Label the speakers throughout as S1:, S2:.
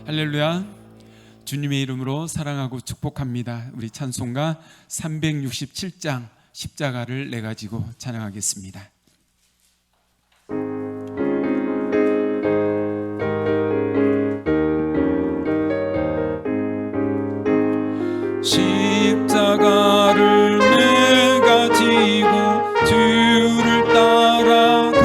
S1: 할렐루야. 주님의 이름으로 사랑하고 축복합니다. 우리 찬송가 367장 십자가를 내 가지고 찬양하겠습니다. 십자가를 내 가지고 주를 따라가도다.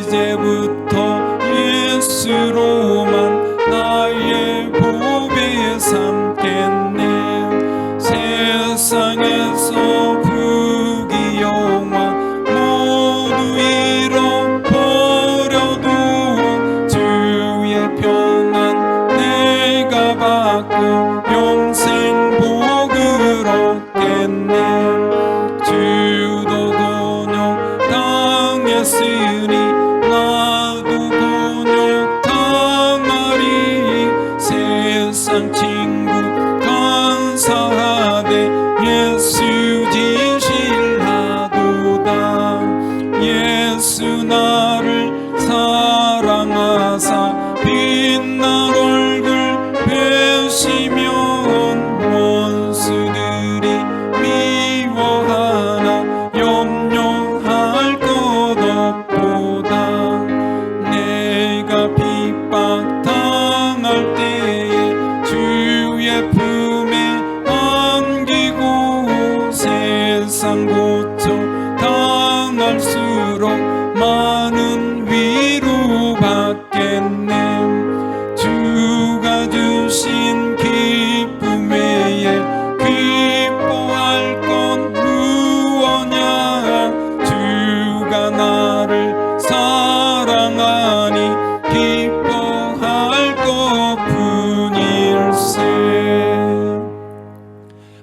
S1: 이제부터 예수로만 나의 보배 삼겠네. 세상에서 부귀영화 모두 잃어버려도 주의 평안 내가 받고 영생 복을 얻겠네. 주도 곤욕 당했으니 나도 곤욕 당하리. 세상 친구 감사하되 예수 진실하도다. 예수 나를 사랑하사 빛날 얼굴 뵈시면 원수들이 미워하나 염려할 것 없도다. 내가 핍박당할 때에 주의 품에 안기고 세상 고쳐 당할수록 많은 위로 받겠네. 주가 주신 기쁨 외에 기뻐할 건 무엇냐. 주가 나를 사랑하니 기뻐할 것뿐일세.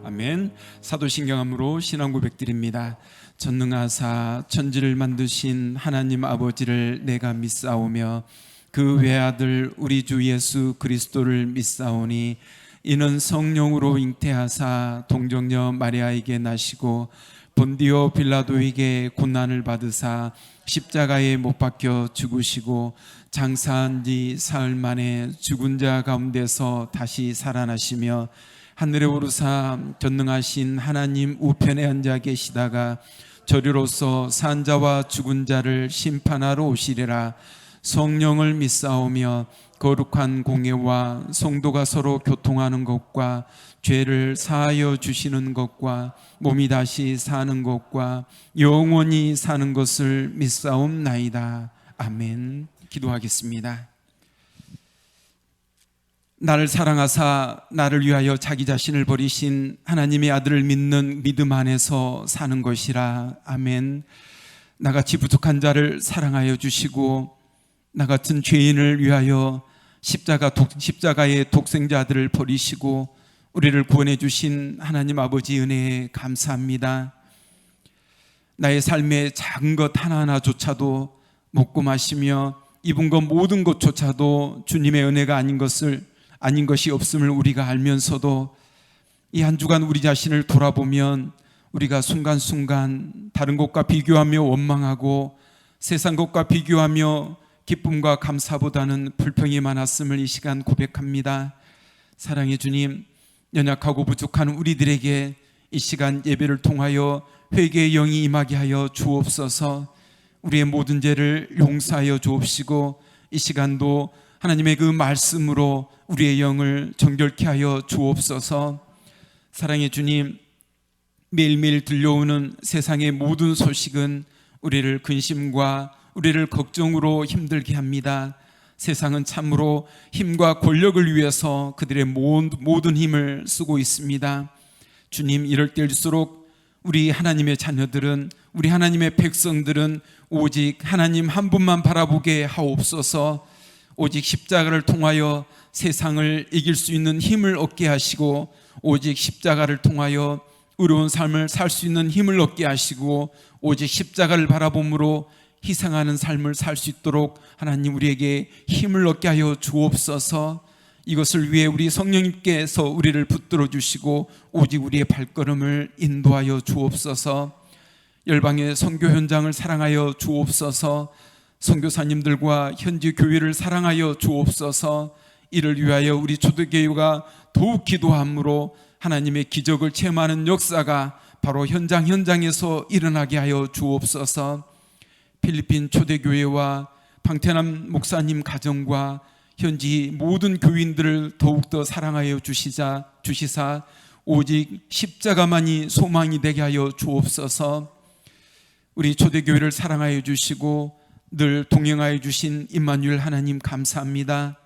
S1: 아멘. 사도신경함으로 신앙 고백드립니다. 전능하사 천지를 만드신 하나님 아버지를 내가 믿사오며 그 외아들 우리 주 예수 그리스도를 믿사오니 이는 성령으로 잉태하사 동정녀 마리아에게 나시고 본디오 빌라도에게 고난을 받으사 십자가에 못 박혀 죽으시고 장사한 지 사흘 만에 죽은 자 가운데서 다시 살아나시며 하늘에 오르사 전능하신 하나님 우편에 앉아 계시다가 저리로서 산 자와 죽은 자를 심판하러 오시리라. 성령을 믿사오며 거룩한 공예와 성도가 서로 교통하는 것과 죄를 사하여 주시는 것과 몸이 다시 사는 것과 영원히 사는 것을 믿사옵나이다. 아멘. 기도하겠습니다. 나를 사랑하사 나를 위하여 자기 자신을 버리신 하나님의 아들을 믿는 믿음 안에서 사는 것이라. 아멘. 나같이 부족한 자를 사랑하여 주시고 나 같은 죄인을 위하여 십자가의 독생자들을 버리시고 우리를 구원해 주신 하나님 아버지 은혜에 감사합니다. 나의 삶의 작은 것 하나하나조차도 먹고 마시며 입은 것 모든 것조차도 주님의 은혜가 아닌 것이 없음을 우리가 알면서도 이 한 주간 우리 자신을 돌아보면 우리가 순간순간 다른 것과 비교하며 원망하고 세상 것과 비교하며 기쁨과 감사보다는 불평이 많았음을 이 시간 고백합니다. 사랑의 주님, 연약하고 부족한 우리들에게 이 시간 예배를 통하여 회개의 영이 임하게 하여 주옵소서. 우리의 모든 죄를 용서하여 주옵시고 이 시간도 하나님의 그 말씀으로 우리의 영을 정결케 하여 주옵소서. 사랑의 주님, 매일매일 들려오는 세상의 모든 소식은 우리를 근심과 우리를 걱정으로 힘들게 합니다. 세상은 참으로 힘과 권력을 위해서 그들의 모든 힘을 쓰고 있습니다. 주님, 이럴 때일수록 우리 하나님의 자녀들은, 우리 하나님의 백성들은 오직 하나님 한 분만 바라보게 하옵소서. 오직 십자가를 통하여 세상을 이길 수 있는 힘을 얻게 하시고 오직 십자가를 통하여 의로운 삶을 살 수 있는 힘을 얻게 하시고 오직 십자가를 바라봄으로 희생하는 삶을 살 수 있도록 하나님 우리에게 힘을 얻게 하여 주옵소서. 이것을 위해 우리 성령님께서 우리를 붙들어 주시고 오직 우리의 발걸음을 인도하여 주옵소서. 열방의 선교 현장을 사랑하여 주옵소서. 선교사님들과 현지 교회를 사랑하여 주옵소서. 이를 위하여 우리 초대교회가 더욱 기도함으로 하나님의 기적을 체험하는 역사가 바로 현장에서 일어나게 하여 주옵소서. 필리핀 초대교회와 방태남 목사님 가정과 현지 모든 교인들을 더욱더 사랑하여 주시사 오직 십자가만이 소망이 되게 하여 주옵소서. 우리 초대교회를 사랑하여 주시고 늘 동행하여 주신 임마누엘 하나님 감사합니다.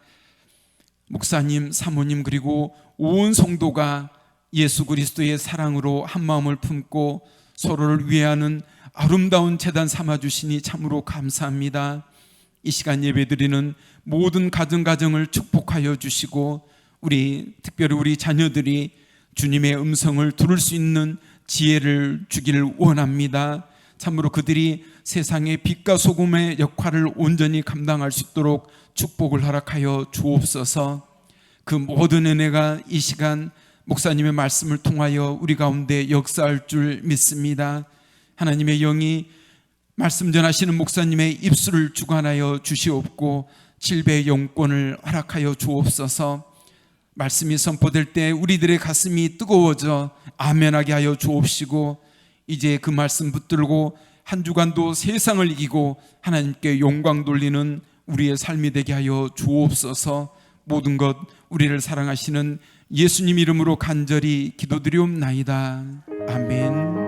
S1: 목사님, 사모님 그리고 온 성도가 예수 그리스도의 사랑으로 한 마음을 품고 서로를 위하는 아름다운 제단 삼아주시니 참으로 감사합니다. 이 시간 예배드리는 모든 가정을 축복하여 주시고 특별히 우리 자녀들이 주님의 음성을 들을 수 있는 지혜를 주기를 원합니다. 참으로 그들이 세상의 빛과 소금의 역할을 온전히 감당할 수 있도록 축복을 허락하여 주옵소서. 그 모든 은혜가 이 시간 목사님의 말씀을 통하여 우리 가운데 역사할 줄 믿습니다. 하나님의 영이 말씀 전하시는 목사님의 입술을 주관하여 주시옵고 7배의 영권을 허락하여 주옵소서. 말씀이 선포될 때 우리들의 가슴이 뜨거워져 아멘하게 하여 주옵시고 이제 그 말씀 붙들고 한 주간도 세상을 이기고 하나님께 영광 돌리는 우리의 삶이 되게 하여 주옵소서. 모든 것 우리를 사랑하시는 예수님 이름으로 간절히 기도드리옵나이다. 아멘.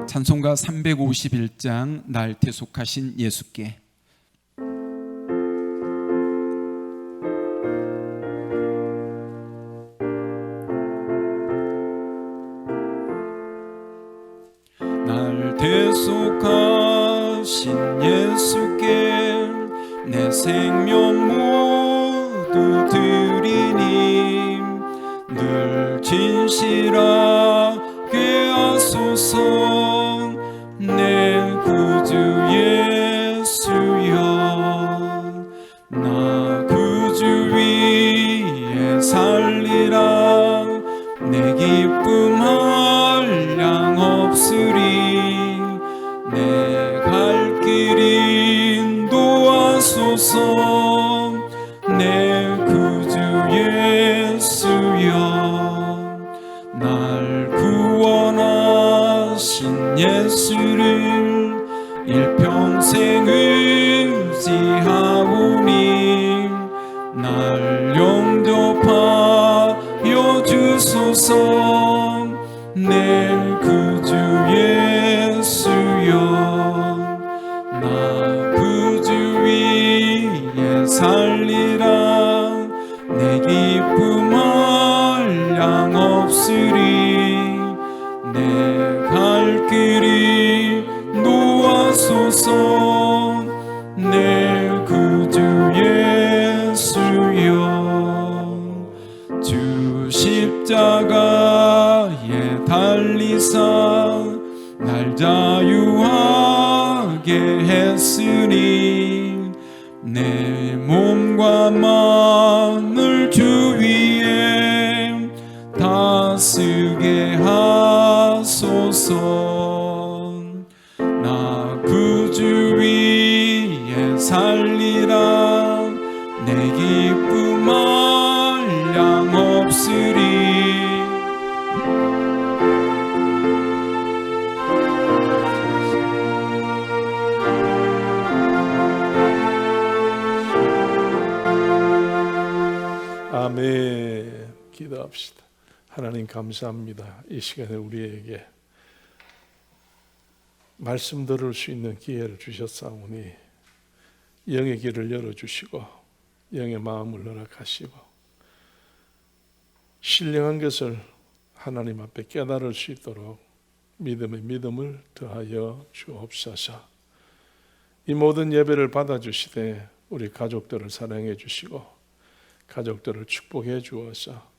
S1: 찬송가 351장 날 대속하신 예수께. 날 대속하신 예수께 내 생명 모두 드리니 늘 진실하게 하소서. 내 구주 예수여 나 구주 위에 살리라. 내 기쁨 한량 없으리. 내 갈 길 인도하소서. 내 구주 예수여 날 구원하신 예수를 일평생 의지하오니 날 영접하여 주소서. 내 구주 예수여 나 구주 위에 살리라. 내 기쁨 한량 없으리. 내 갈 길이 놓아소서. 내 구주 예수여 주 십자가에 달리사 날 자유하게 했으니 내 몸과 마음을 주 위에 다스게 하소서. 나 구주 위에 살리라. 내 기쁨 한량 없으리.
S2: 아멘. 기도합시다. 하나님 감사합니다. 이 시간에 우리에게 말씀 들을 수 있는 기회를 주셨사오니 영의 길을 열어주시고 영의 마음을 허락하시고 신령한 것을 하나님 앞에 깨달을 수 있도록 믿음의 믿음을 더하여 주옵소서. 이 모든 예배를 받아주시되 우리 가족들을 사랑해 주시고 가족들을 축복해 주어서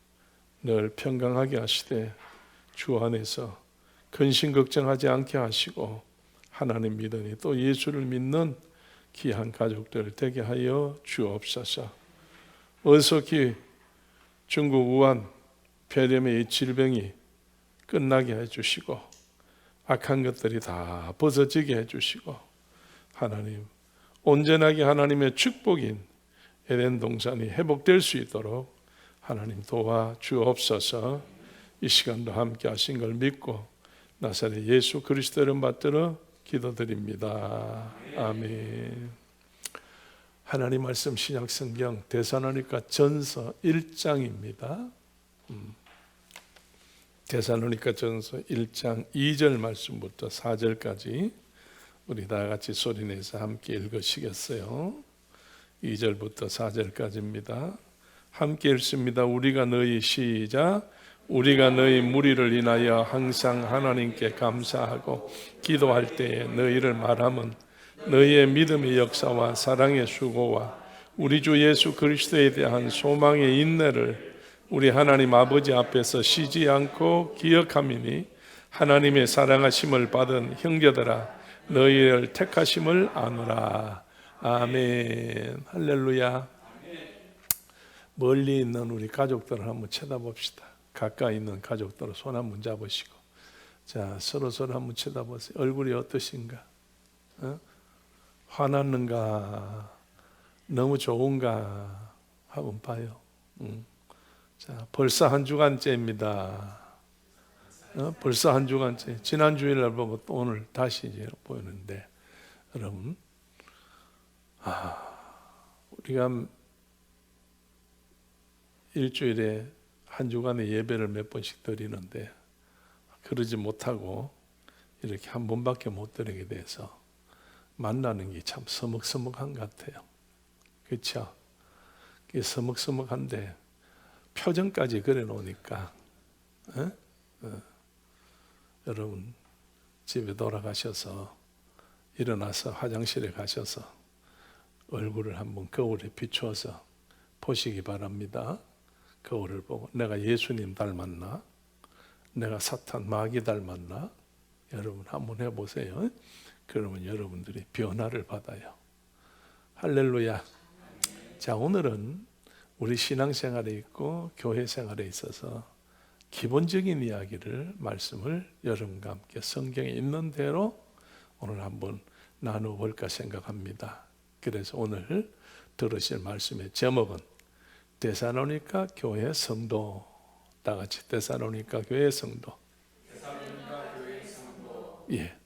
S2: 늘 평강하게 하시되 주 안에서 근심 걱정하지 않게 하시고 하나님 믿으니 또 예수를 믿는 귀한 가족들 되게 하여 주옵소서. 어석히 중국 우한 폐렴의 이 질병이 끝나게 해주시고 악한 것들이 다 벗어지게 해주시고 하나님 온전하게 하나님의 축복인 에덴 동산이 회복될 수 있도록 하나님 도와주옵소서. 이 시간도 함께 하신 걸 믿고 나사렛 예수 그리스도 이름 받들어 기도드립니다. 아멘. 하나님 말씀 신약 성경 데살로니가 전서 1장입니다. 데살로니가 전서 1장 2절 말씀부터 4절까지 우리 다 같이 소리내서 함께 읽으시겠어요? 2절부터 4절까지입니다. 함께 읽습니다. 우리가 너희 시작. 우리가 너희 무리를 인하여 항상 하나님께 감사하고 기도할 때에 너희를 말하면 너희의 믿음의 역사와 사랑의 수고와 우리 주 예수 그리스도에 대한 소망의 인내를 우리 하나님 아버지 앞에서 쉬지 않고 기억함이니 하나님의 사랑하심을 받은 형제들아 너희를 택하심을 아노라. 아멘. 할렐루야. 멀리 있는 우리 가족들을 한번 쳐다봅시다. 가까이 있는 가족들을 손 한번 잡으시고 자 서로 한번 쳐다보세요. 얼굴이 어떠신가? 화났는가? 너무 좋은가? 한번 봐요. 자 벌써 한 주간째입니다. 벌써 한 주간째. 지난 주일날 보고 또 오늘 다시 이제 보이는데 여러분 우리가 일주일에 한 주간의 예배를 몇 번씩 드리는데 그러지 못하고 이렇게 한 번밖에 못 드리게 돼서 만나는 게 참 서먹서먹한 것 같아요. 그렇죠? 그게 서먹서먹한데 표정까지 그려 놓으니까 여러분 집에 돌아가셔서 일어나서 화장실에 가셔서 얼굴을 한번 거울에 비추어서 보시기 바랍니다. 거울을 보고 내가 예수님 닮았나? 내가 사탄 마귀 닮았나? 여러분 한번 해보세요. 그러면 여러분들이 변화를 받아요. 할렐루야. 자 오늘은 우리 신앙생활에 있고 교회 생활에 있어서 기본적인 이야기를 말씀을 여러분과 함께 성경에 있는 대로 오늘 한번 나눠볼까 생각합니다. 그래서 오늘 들으실 말씀의 제목은 데살로니가 교회 성도. 다 같이 데살로니가 교회 성도. 예.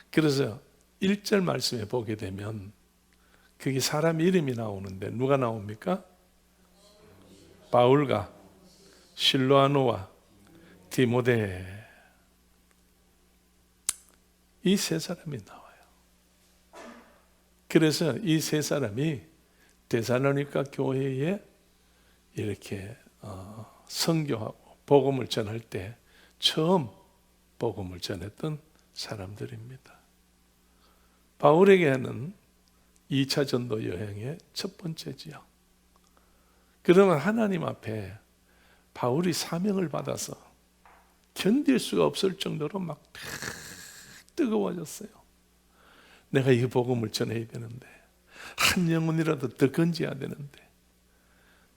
S2: 그래서 1절 말씀에 보게 되면 그게 사람 이름이 나오는데 누가 나옵니까? 바울과 실로아노와 디모데 이 세 사람이 나와요. 그래서 이 세 사람이 데살로니가 교회에 이렇게 선교하고 복음을 전할 때 처음 복음을 전했던 사람들입니다. 바울에게는 2차 전도 여행의 첫 번째지요. 그러면 하나님 앞에 바울이 사명을 받아서 견딜 수가 없을 정도로 막 뜨거워졌어요. 내가 이 복음을 전해야 되는데 한 영혼이라도 더 건져야 되는데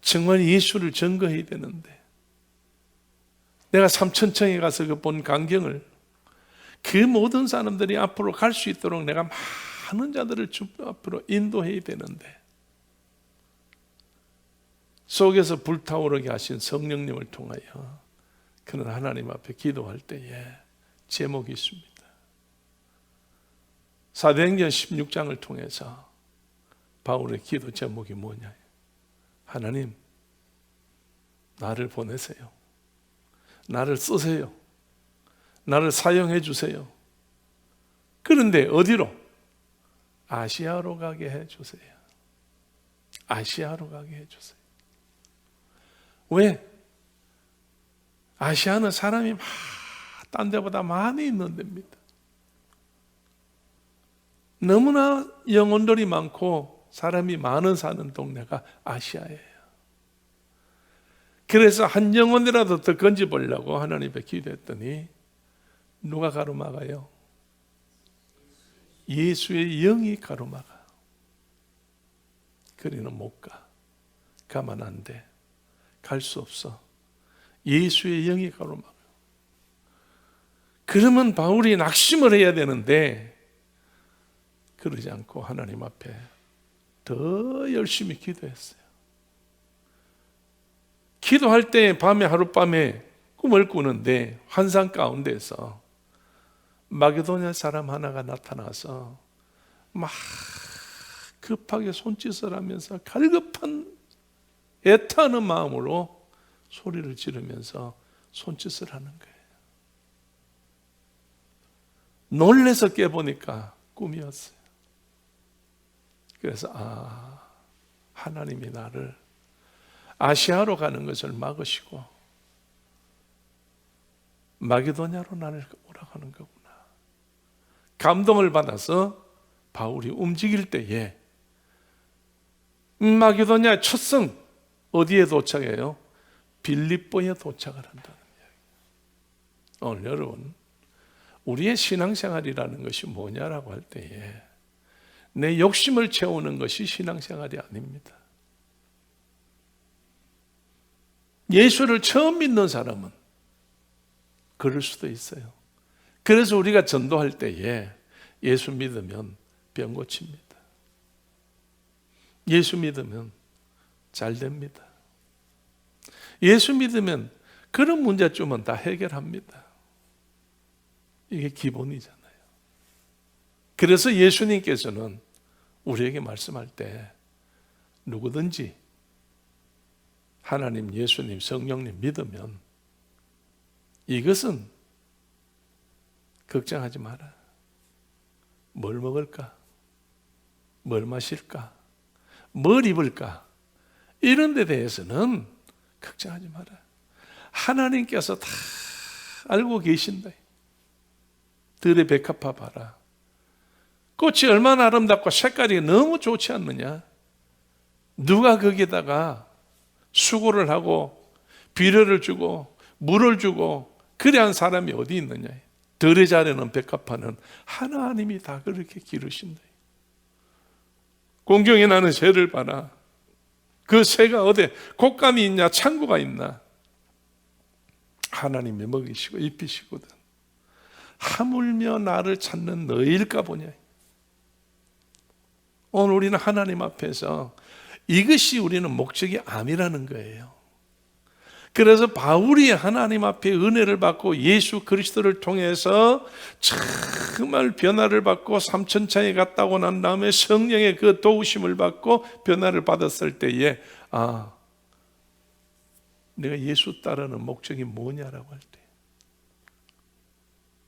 S2: 정말 예수를 증거해야 되는데 내가 삼천청에 가서 그 본 광경을 그 모든 사람들이 앞으로 갈 수 있도록 내가 많은 자들을 주 앞으로 인도해야 되는데 속에서 불타오르게 하신 성령님을 통하여 그는 하나님 앞에 기도할 때에 제목이 있습니다. 사도행전 16장을 통해서 바울의 기도 제목이 뭐냐? 하나님, 나를 보내세요. 나를 쓰세요. 나를 사용해 주세요. 그런데 어디로? 아시아로 가게 해 주세요. 아시아로 가게 해 주세요. 왜? 아시아는 사람이 딴 데보다 많이 있는 데입니다. 너무나 영혼들이 많고 사람이 많은 사는 동네가 아시아예요. 그래서 한 영혼이라도 더 건져보려고 하나님께 기도했더니 누가 가로막아요? 예수의 영이 가로막아요. 그리는 못 가. 가면 안 돼. 갈 수 없어. 예수의 영이 가로막아요. 그러면 바울이 낙심을 해야 되는데 그러지 않고 하나님 앞에 더 열심히 기도했어요. 기도할 때 밤에 하룻밤에 꿈을 꾸는데 환상 가운데서 마게도냐 사람 하나가 나타나서 막 급하게 손짓을 하면서 갈급한 애타는 마음으로 소리를 지르면서 손짓을 하는 거예요. 놀래서 깨보니까 꿈이었어요. 그래서 하나님이 나를 아시아로 가는 것을 막으시고 마게도냐로 나를 오라가는 거구나. 감동을 받아서 바울이 움직일 때에 마게도냐 첫성 어디에 도착해요? 빌립보에 도착을 한다는 이야기. 오늘 여러분, 우리의 신앙생활이라는 것이 뭐냐라고 할 때에 내 욕심을 채우는 것이 신앙생활이 아닙니다. 예수를 처음 믿는 사람은 그럴 수도 있어요. 그래서 우리가 전도할 때에 예수 믿으면 병 고칩니다. 예수 믿으면 잘 됩니다. 예수 믿으면 그런 문제점은 다 해결합니다. 이게 기본이잖아요. 그래서 예수님께서는 우리에게 말씀할 때 누구든지 하나님, 예수님, 성령님 믿으면 이것은 걱정하지 마라. 뭘 먹을까? 뭘 마실까? 뭘 입을까? 이런 데 대해서는 걱정하지 마라. 하나님께서 다 알고 계신다. 들의 백합화 봐라. 꽃이 얼마나 아름답고 색깔이 너무 좋지 않느냐? 누가 거기에다가 수고를 하고 비료를 주고 물을 주고 그래 한 사람이 어디 있느냐? 들의 자리는 백합화는 하나님이 다 그렇게 기르신다. 공경에 나는 새를 봐라. 그 새가 어디 곶감이 있냐 창고가 있나? 하나님이 먹이시고 입히시거든. 하물며 나를 찾는 너희일까 보냐. 오늘 우리는 하나님 앞에서 이것이 우리는 목적이 아니라는 거예요. 그래서 바울이 하나님 앞에 은혜를 받고 예수 그리스도를 통해서 정말 변화를 받고 삼천창에 갔다 오고 난 다음에 성령의 그 도우심을 받고 변화를 받았을 때에 내가 예수 따르는 목적이 뭐냐라고 할 때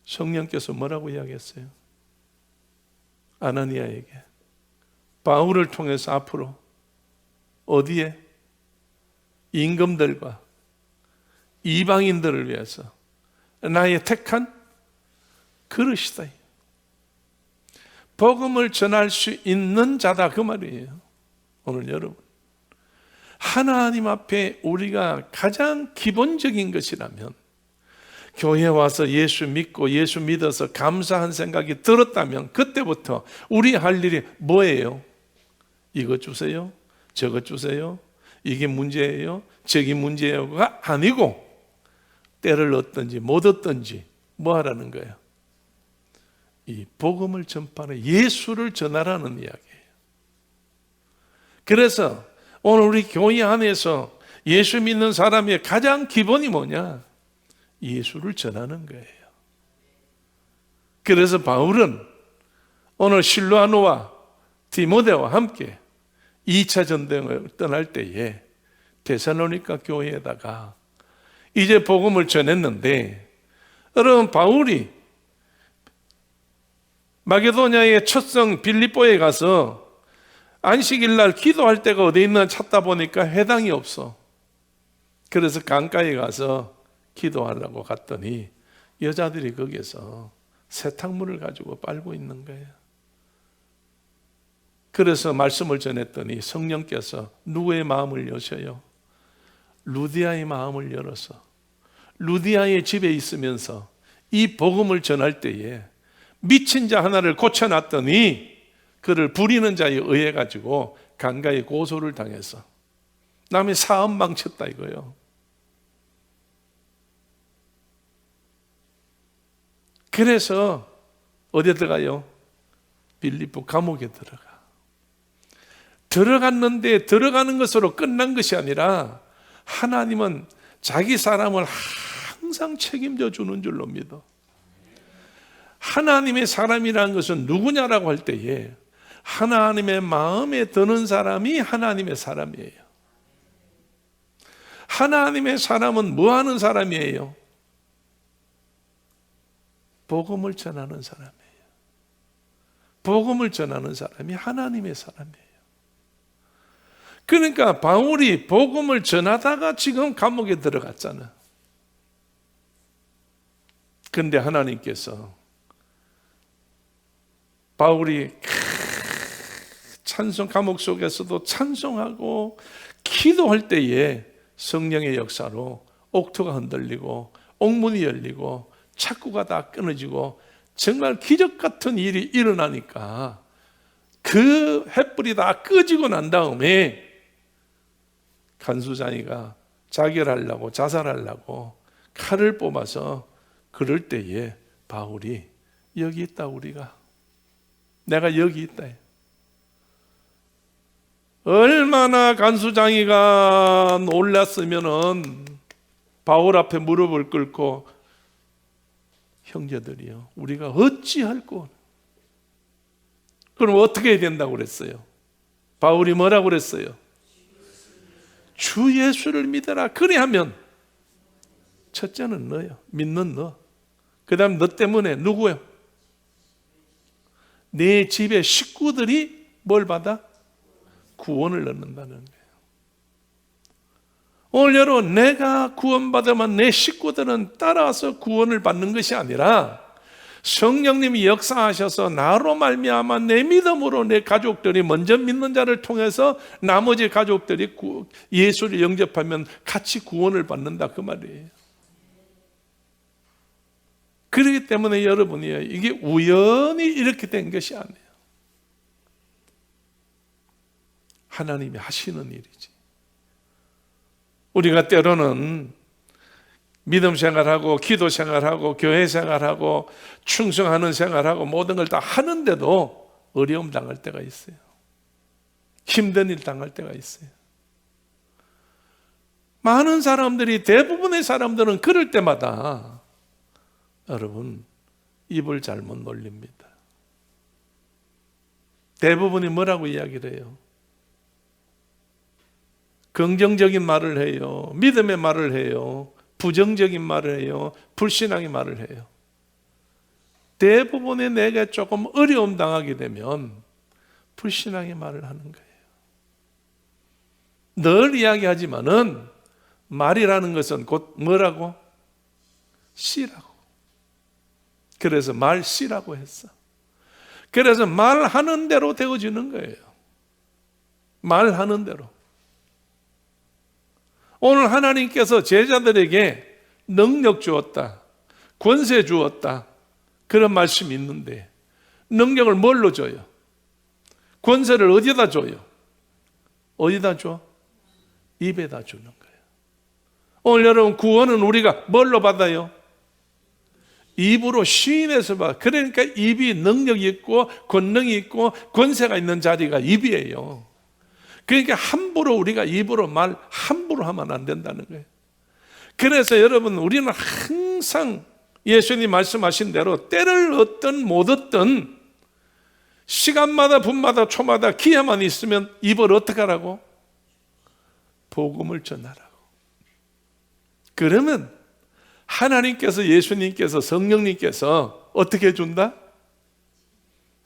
S2: 성령께서 뭐라고 이야기했어요? 아나니아에게 바울을 통해서 앞으로 어디에? 임금들과 이방인들을 위해서 나의 택한 그릇이다. 복음을 전할 수 있는 자다 그 말이에요. 오늘 여러분, 하나님 앞에 우리가 가장 기본적인 것이라면 교회 와서 예수 믿고 예수 믿어서 감사한 생각이 들었다면 그때부터 우리 할 일이 뭐예요? 이것 주세요, 저것 주세요, 이게 문제예요, 저기 문제예요가 아니고 때를 얻든지 못 얻든지 뭐 하라는 거예요? 이 복음을 전파하는 예수를 전하라는 이야기예요. 그래서 오늘 우리 교회 안에서 예수 믿는 사람의 가장 기본이 뭐냐? 예수를 전하는 거예요. 그래서 바울은 오늘 실로아노와 디모데와 함께 2차 전쟁을 떠날 때에 데살로니가 교회에다가 이제 복음을 전했는데, 여러분 바울이 마게도냐의 첫성 빌립보에 가서 안식일 날 기도할 때가 어디 있나 찾다 보니까 회당이 없어. 그래서 강가에 가서 기도하려고 갔더니 여자들이 거기에서 세탁물을 가지고 빨고 있는 거예요. 그래서 말씀을 전했더니 성령께서 누구의 마음을 여셔요? 루디아의 마음을 열어서 루디아의 집에 있으면서 이 복음을 전할 때에 미친 자 하나를 고쳐놨더니 그를 부리는 자에 의해 가지고 강가에 고소를 당해서 남의 사업 망쳤다 이거예요. 그래서 어디에 들어가요? 빌립보 감옥에 들어갔는데 들어가는 것으로 끝난 것이 아니라 하나님은 자기 사람을 항상 책임져 주는 줄로 믿어. 하나님의 사람이라는 것은 누구냐라고 할 때에 하나님의 마음에 드는 사람이 하나님의 사람이에요. 하나님의 사람은 뭐 하는 사람이에요? 복음을 전하는 사람이에요. 복음을 전하는 사람이 하나님의 사람이에요. 그러니까 바울이 복음을 전하다가 지금 감옥에 들어갔잖아. 그런데 하나님께서 바울이 찬송, 감옥 속에서도 찬송하고 기도할 때에 성령의 역사로 옥토가 흔들리고 옥문이 열리고 착구가 다 끊어지고 정말 기적 같은 일이 일어나니까 그 횃불이 다 꺼지고 난 다음에 간수장이가 자결하려고 자살하려고 칼을 뽑아서 그럴 때에 바울이 여기 있다, 우리가 내가 여기 있다. 얼마나 간수장이가 놀랐으면은 바울 앞에 무릎을 꿇고 형제들이요, 우리가 어찌할꼬? 그럼 어떻게 해야 된다고 그랬어요? 바울이 뭐라고 그랬어요? 주 예수를 믿어라. 그래하면 첫째는 너요, 믿는 너. 그 다음 너 때문에 누구요? 내 집의 식구들이 뭘 받아? 구원을 얻는다는 거예요. 오늘 여러분, 내가 구원받으면 내 식구들은 따라서 구원을 받는 것이 아니라 성령님이 역사하셔서 나로 말미암아 내 믿음으로 내 가족들이 먼저 믿는 자를 통해서 나머지 가족들이 예수를 영접하면 같이 구원을 받는다, 그 말이에요. 그렇기 때문에 여러분이 이게 우연히 이렇게 된 것이 아니에요. 하나님이 하시는 일이지. 우리가 때로는 믿음 생활하고 기도 생활하고 교회 생활하고 충성하는 생활하고 모든 걸 다 하는데도 어려움 당할 때가 있어요. 힘든 일 당할 때가 있어요. 많은 사람들이, 대부분의 사람들은 그럴 때마다 여러분 입을 잘못 놀립니다. 대부분이 뭐라고 이야기를 해요? 긍정적인 말을 해요. 믿음의 말을 해요. 부정적인 말을 해요. 불신앙의 말을 해요. 대부분의 내가 조금 어려움 당하게 되면 불신앙의 말을 하는 거예요. 늘 이야기하지만은 말이라는 것은 곧 뭐라고? 씨라고. 그래서 말 씨라고 했어. 그래서 말하는 대로 되어지는 거예요. 말하는 대로. 오늘 하나님께서 제자들에게 능력 주었다, 권세 주었다, 그런 말씀이 있는데 능력을 뭘로 줘요? 권세를 어디다 줘요? 어디다 줘? 입에다 주는 거예요. 오늘 여러분, 구원은 우리가 뭘로 받아요? 입으로 시인해서 받아요. 그러니까 입이 능력이 있고 권능이 있고 권세가 있는 자리가 입이에요. 그러니까 함부로 우리가 입으로 말 함부로 하면 안 된다는 거예요. 그래서 여러분, 우리는 항상 예수님 말씀하신 대로 때를 얻든 못 얻든 시간마다 분마다 초마다 기회만 있으면 입을 어떻게 하라고? 복음을 전하라고. 그러면 하나님께서, 예수님께서, 성령님께서 어떻게 해준다?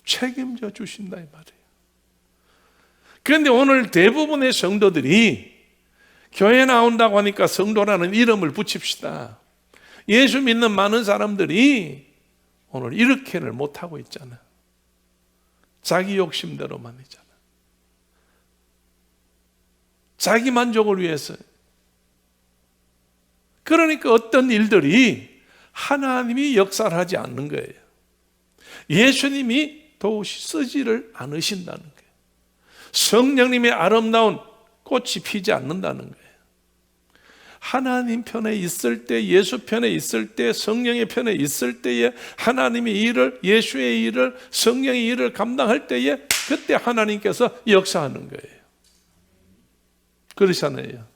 S2: 책임져 주신다, 이 말이에요. 그런데 오늘 대부분의 성도들이 교회 나온다고 하니까 성도라는 이름을 붙입시다. 예수 믿는 많은 사람들이 오늘 이렇게를 못하고 있잖아. 자기 욕심대로만 있잖아. 자기 만족을 위해서. 그러니까 어떤 일들이 하나님이 역사를 하지 않는 거예요. 예수님이 도무지 쓰지를 않으신다는 거예요. 성령님의 아름다운 꽃이 피지 않는다는 거예요. 하나님 편에 있을 때, 예수 편에 있을 때, 성령의 편에 있을 때에 하나님의 일을, 예수의 일을, 성령의 일을 감당할 때에 그때 하나님께서 역사하는 거예요. 그렇잖아요.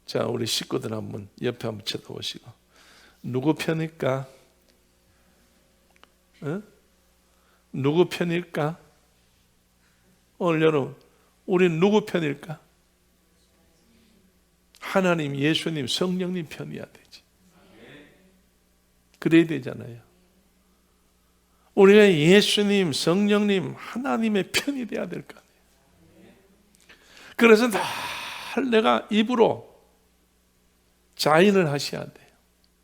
S2: 자, 우리 식구들 한번 옆에 한번 쳐다보시고, 누구 편일까? 어? 누구 편일까? 오늘 여러분, 우린 누구 편일까? 하나님, 예수님, 성령님 편이어야 되지. 그래야 되잖아요. 우리가 예수님, 성령님, 하나님의 편이 돼야 될 거 아니에요. 그래서 늘 내가 입으로 자인을 하셔야 돼요.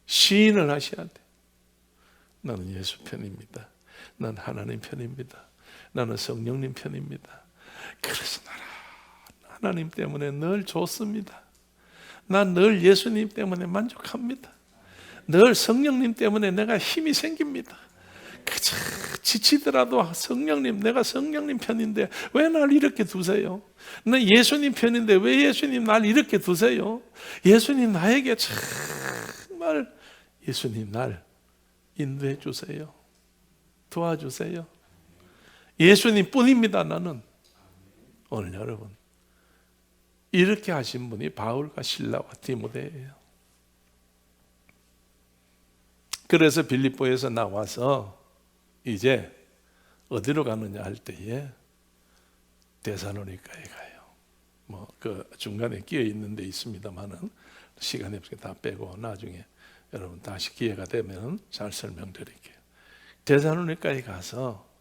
S2: 시인을 하셔야 돼요. 나는 예수 편입니다. 난 하나님 편입니다. 나는 성령님 편입니다. 그래서 나는 하나님 때문에 늘 좋습니다. 난 늘 예수님 때문에 만족합니다. 늘 성령님 때문에 내가 힘이 생깁니다. 그저 지치더라도 성령님, 내가 성령님 편인데 왜 날 이렇게 두세요? 나 예수님 편인데 왜 예수님 날 이렇게 두세요? 예수님 나에게 정말 예수님 날 인도해 주세요. 도와주세요. 예수님 뿐입니다. 나는. 오늘 여러분, 이렇게 하신 분이 바울과 실라와 디모데예요. 그래서 빌립보에서 나와서 이제 어디로 가느냐 할 때에 데살로니가에 가요. 뭐 그 중간에 끼어 있는 데 있습니다만은 시간이 없으니까 다 빼고 나중에 여러분 다시 기회가 되면 잘 설명드릴게요. 데살로니가에 가서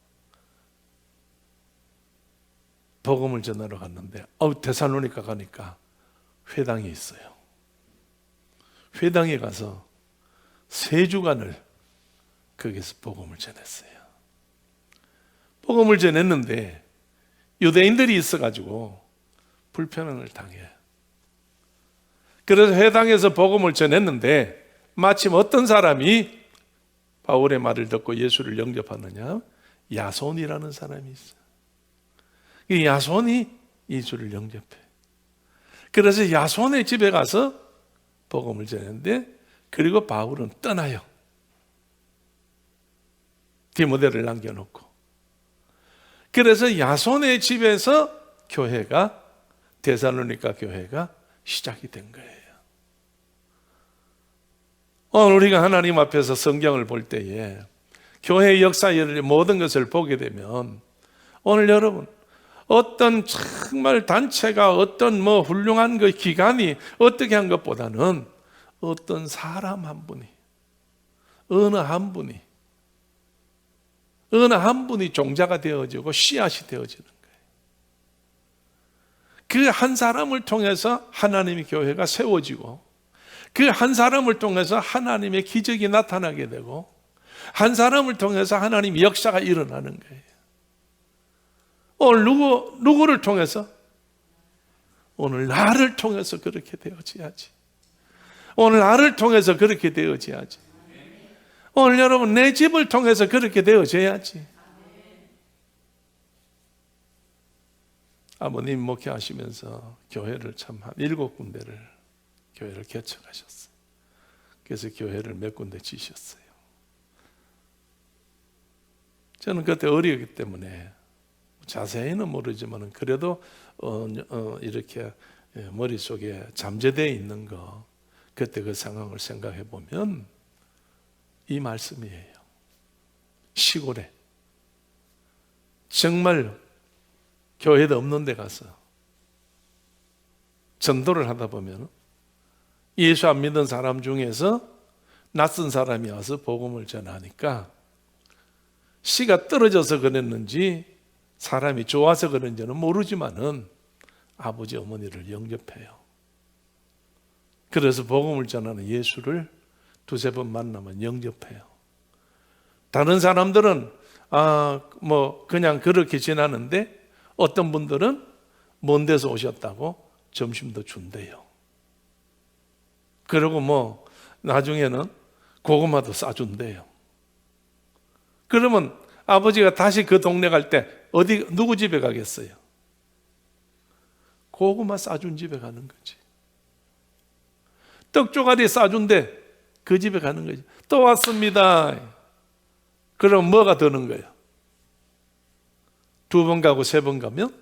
S2: 복음을 전하러 갔는데 데살로니가 가니까 회당이 있어요. 회당에 가서 3주간을 거기서 복음을 전했어요. 복음을 전했는데 유대인들이 있어가지고 불편함을 당해요. 그래서 회당에서 복음을 전했는데 마침 어떤 사람이 바울의 말을 듣고 예수를 영접하느냐? 야손이라는 사람이 있어요. 이 야손이 예수를 영접해. 그래서 야손의 집에 가서 복음을 전했는데, 그리고 바울은 떠나요. 디모데를 남겨놓고. 그래서 야손의 집에서 교회가, 데살로니가 교회가 시작이 된 거예요. 오늘 우리가 하나님 앞에서 성경을 볼 때에 교회의 역사의 모든 것을 보게 되면, 오늘 여러분, 어떤 정말 단체가 어떤 훌륭한 그 기관이 어떻게 한 것보다는 어떤 사람 한 분이, 어느 한 분이 종자가 되어지고 씨앗이 되어지는 거예요. 그 한 사람을 통해서 하나님의 교회가 세워지고, 그 한 사람을 통해서 하나님의 기적이 나타나게 되고, 한 사람을 통해서 하나님의 역사가 일어나는 거예요. 오늘 누구를 통해서? 오늘 나를 통해서 그렇게 되어져야지. 오늘 나를 통해서 그렇게 되어져야지. 오늘 여러분, 내 집을 통해서 그렇게 되어져야지. 아버님 목회하시면서 교회를 참 한 7군데를 교회를 개척하셨어요. 그래서 교회를 몇 군데 지셨어요. 저는 그때 어리기 때문에 자세히는 모르지만 그래도 이렇게 머릿속에 잠재되어 있는 거, 그때 그 상황을 생각해 보면 이 말씀이에요. 시골에 정말 교회도 없는 데 가서 전도를 하다 보면 예수 안 믿는 사람 중에서 낯선 사람이 와서 복음을 전하니까 씨가 떨어져서 그랬는지 사람이 좋아서 그런지는 모르지만은 아버지 어머니를 영접해요. 그래서 복음을 전하는 예수를 2-3번 만나면 영접해요. 다른 사람들은 그냥 그렇게 지나는데 어떤 분들은 먼 데서 오셨다고 점심도 준대요. 그리고 나중에는 고구마도 싸준대요. 그러면 아버지가 다시 그 동네 갈 때 누구 집에 가겠어요? 고구마 싸준 집에 가는 거지. 떡 쪼가리 싸준데 그 집에 가는 거지. 또 왔습니다. 그럼 뭐가 드는 거예요? 2번 가고 3번 가면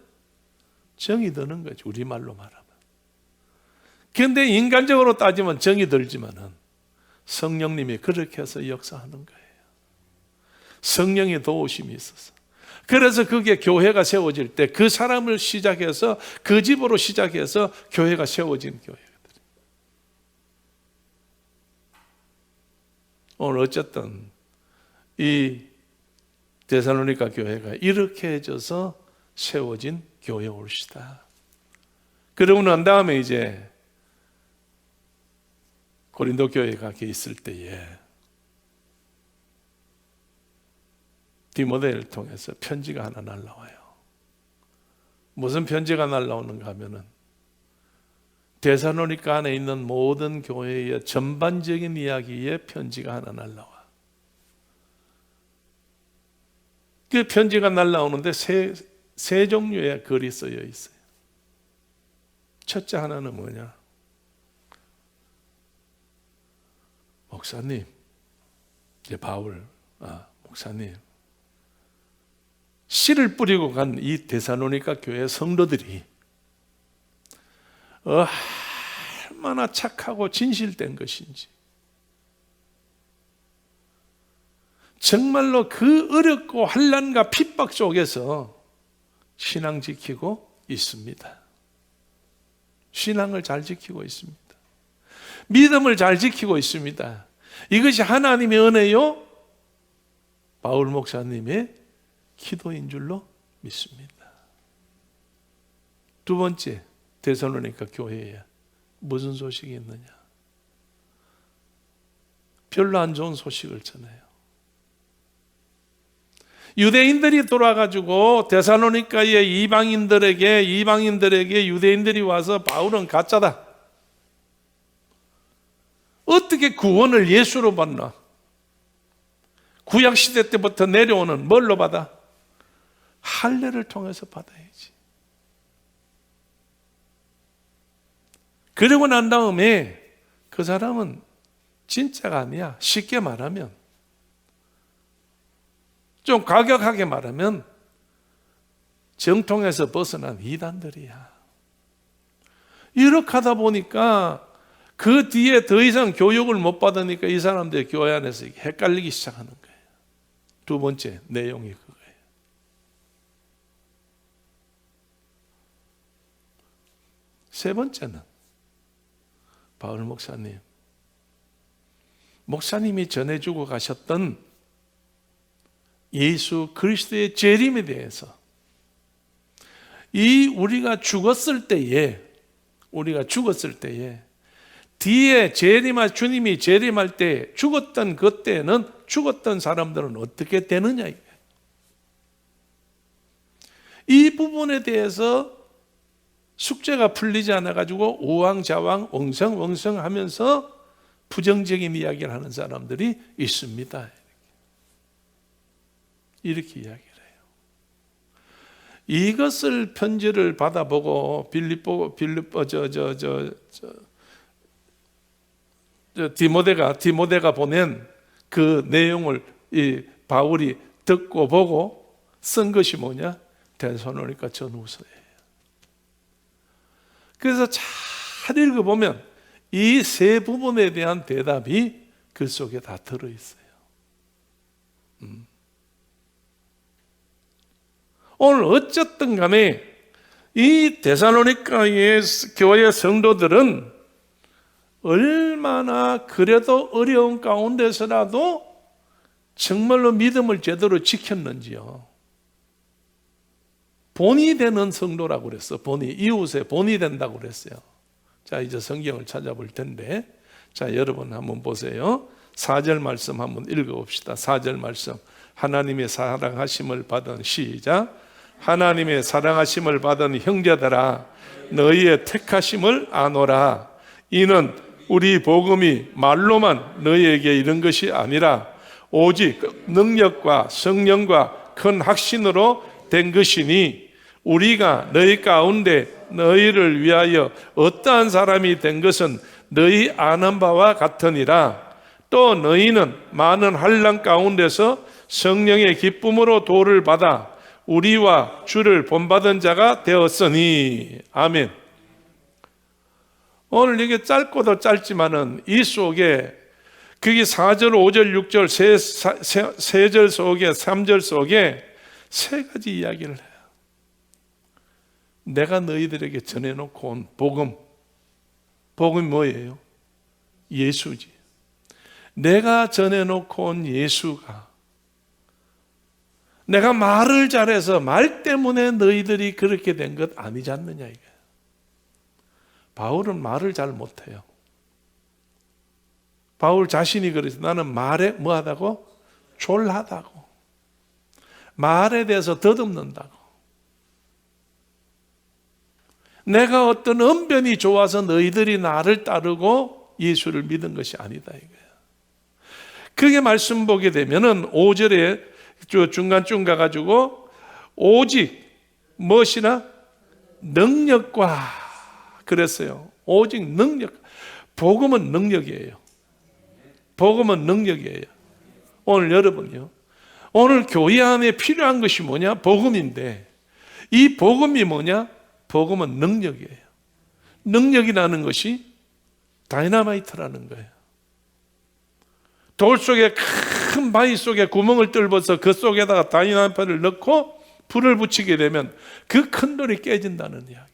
S2: 정이 드는 거지, 우리말로 말하면. 그런데 인간적으로 따지면 정이 들지만은 성령님이 그렇게 해서 역사하는 거예요. 성령의 도우심이 있어서. 그래서 그게 교회가 세워질 때 그 사람을 시작해서 그 집으로 시작해서 교회가 세워진 교회거든요. 오늘 어쨌든 이 데살로니가 교회가 이렇게 해져서 세워진 교회 올시다. 그러고 난 다음에 이제 고린도 교회가 있을 때에 디모데를 통해서 편지가 하나 날라와요. 무슨 편지가 날라오는가 하면은 데살로니가 안에 있는 모든 교회의 전반적인 이야기의 편지가 하나 날라와. 그 편지가 날라오는데 세 종류의 글이 쓰여 있어요. 첫째 하나는 뭐냐? 목사님, 이제 바울, 목사님, 씨를 뿌리고 간 이 데살로니가 교회 성도들이 얼마나 착하고 진실된 것인지, 정말로 그 어렵고 환난과 핍박 속에서 신앙 지키고 있습니다. 신앙을 잘 지키고 있습니다. 믿음을 잘 지키고 있습니다. 이것이 하나님의 은혜요, 바울 목사님의 기도인 줄로 믿습니다. 두 번째, 데살로니가 교회에 무슨 소식이 있느냐? 별로 안 좋은 소식을 전해요. 유대인들이 돌아가지고 데살로니가의 이방인들에게 유대인들이 와서 바울은 가짜다, 어떻게 구원을 예수로 받나? 구약시대 때부터 내려오는 뭘로 받아? 할례를 통해서 받아야지. 그러고 난 다음에 그 사람은 진짜가 아니야. 쉽게 말하면, 좀 과격하게 말하면 정통에서 벗어난 이단들이야. 이렇게 하다 보니까 그 뒤에 더 이상 교육을 못 받으니까 이 사람들이 교회 안에서 헷갈리기 시작하는 거예요. 두 번째 내용이 그거예요. 세 번째는 바울 목사님이 전해주고 가셨던 예수 그리스도의 재림에 대해서, 우리가 죽었을 때에 뒤에 주님이 재림할 때 죽었던 그때는 죽었던 사람들은 어떻게 되느냐, 이 부분에 대해서 숙제가 풀리지 않아가지고 우왕좌왕 엉성엉성 하면서 부정적인 이야기를 하는 사람들이 있습니다. 이렇게 이야기를 해요. 이것을 편지를 받아보고 디모데가 보낸 그 내용을 이 바울이 듣고 보고 쓴 것이 뭐냐? 데살로니가 전후서예요. 그래서 잘 읽어보면 이 세 부분에 대한 대답이 그 속에 다 들어있어요. 오늘 어쨌든 간에 이 데살로니가의 교회 성도들은 얼마나 그래도 어려운 가운데서라도 정말로 믿음을 제대로 지켰는지요. 본이 되는 성도라고 그랬어. 이웃의 본이 된다고 그랬어요. 자, 이제 성경을 찾아볼 텐데, 자, 여러분 한번 보세요. 4절 말씀 한번 읽어봅시다. 4절 말씀. 하나님의 사랑하심을 받은, 시작. 하나님의 사랑하심을 받은 형제들아, 너희의 택하심을 아노라. 이는 우리 복음이 말로만 너희에게 이른 것이 아니라 오직 능력과 성령과 큰 확신으로 된 것이니, 우리가 너희 가운데 너희를 위하여 어떠한 사람이 된 것은 너희 아는 바와 같으니라. 또 너희는 많은 환난 가운데서 성령의 기쁨으로 도를 받아 우리와 주를 본받은 자가 되었으니. 아멘. 오늘 이게 짧고도 짧지만은 이 속에 그게 4절, 5절, 6절, 세 절 속에 3절 속에 세 가지 이야기를 해요. 내가 너희들에게 전해놓고 온 복음. 복음이 뭐예요? 예수지. 내가 전해놓고 온 예수가, 내가 말을 잘해서 말 때문에 너희들이 그렇게 된 것 아니지 않느냐 이게. 바울은 말을 잘 못해요. 바울 자신이 그래서 나는 말에 뭐하다고? 졸하다고. 말에 대해서 더듬는다고. 내가 어떤 언변이 좋아서 너희들이 나를 따르고 예수를 믿은 것이 아니다 이거예요. 그게 말씀 보게 되면은 5절에 중간쯤 가가지고 오직 무엇이나 능력과 그랬어요. 오직 능력. 복음은 능력이에요. 복음은 능력이에요. 오늘 여러분요, 오늘 교회 안에 필요한 것이 뭐냐? 복음인데 이 복음이 뭐냐? 복음은 능력이에요. 능력이라는 것이 다이너마이트라는 거예요. 돌 속에 큰 바위 속에 구멍을 뚫어서 그 속에다가 다이너마이트를 넣고 불을 붙이게 되면 그 큰 돌이 깨진다는 이야기예요.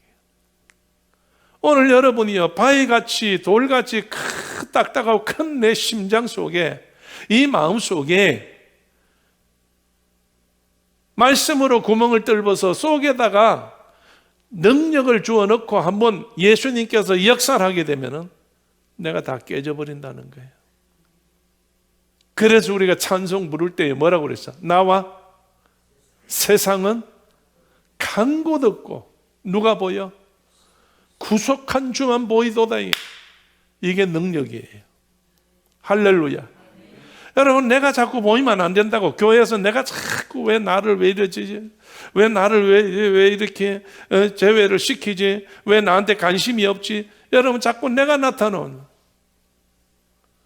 S2: 오늘 여러분이요, 바위같이 돌같이 딱딱하고 큰 내 심장 속에, 이 마음 속에 말씀으로 구멍을 뚫어서 속에다가 능력을 주어 넣고 한번 예수님께서 역사를 하게 되면은 내가 다 깨져버린다는 거예요. 그래서 우리가 찬송 부를 때 뭐라고 그랬어? 나와 세상은 간고 듣고 누가 보여? 구속한 주만 보이도다. 이게 능력이에요. 할렐루야. 여러분, 내가 자꾸 보이면 안 된다고. 교회에서 내가 자꾸 왜 나를 왜 이러지? 왜 나를 왜 이렇게 제외를 시키지? 왜 나한테 관심이 없지? 여러분, 자꾸 내가 나타나는.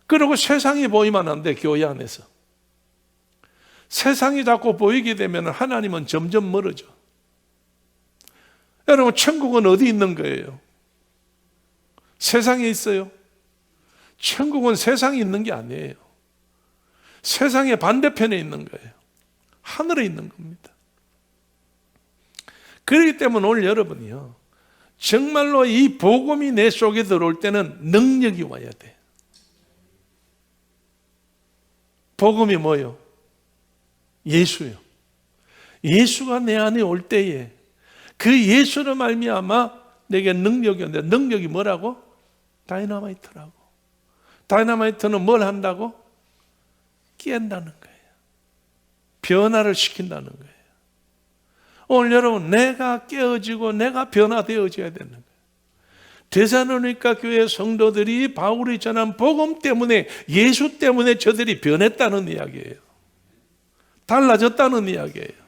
S2: 그리고 세상이 보이면 안 돼, 교회 안에서. 세상이 자꾸 보이게 되면 하나님은 점점 멀어져. 여러분, 천국은 어디 있는 거예요? 세상에 있어요? 천국은 세상에 있는 게 아니에요. 세상의 반대편에 있는 거예요. 하늘에 있는 겁니다. 그렇기 때문에 오늘 여러분이요, 정말로 이 복음이 내 속에 들어올 때는 능력이 와야 돼. 복음이 뭐예요? 예수요. 예수가 내 안에 올 때에 그 예수로 말미암아 내게 능력이 온다. 능력이 뭐라고? 다이너마이트라고. 다이너마이트는 뭘 한다고? 깬다는 거예요. 변화를 시킨다는 거예요. 오늘 여러분, 내가 깨어지고 내가 변화되어져야 되는 거예요. 데살로니가 교회 성도들이 바울이 전한 복음 때문에, 예수 때문에 저들이 변했다는 이야기예요. 달라졌다는 이야기예요.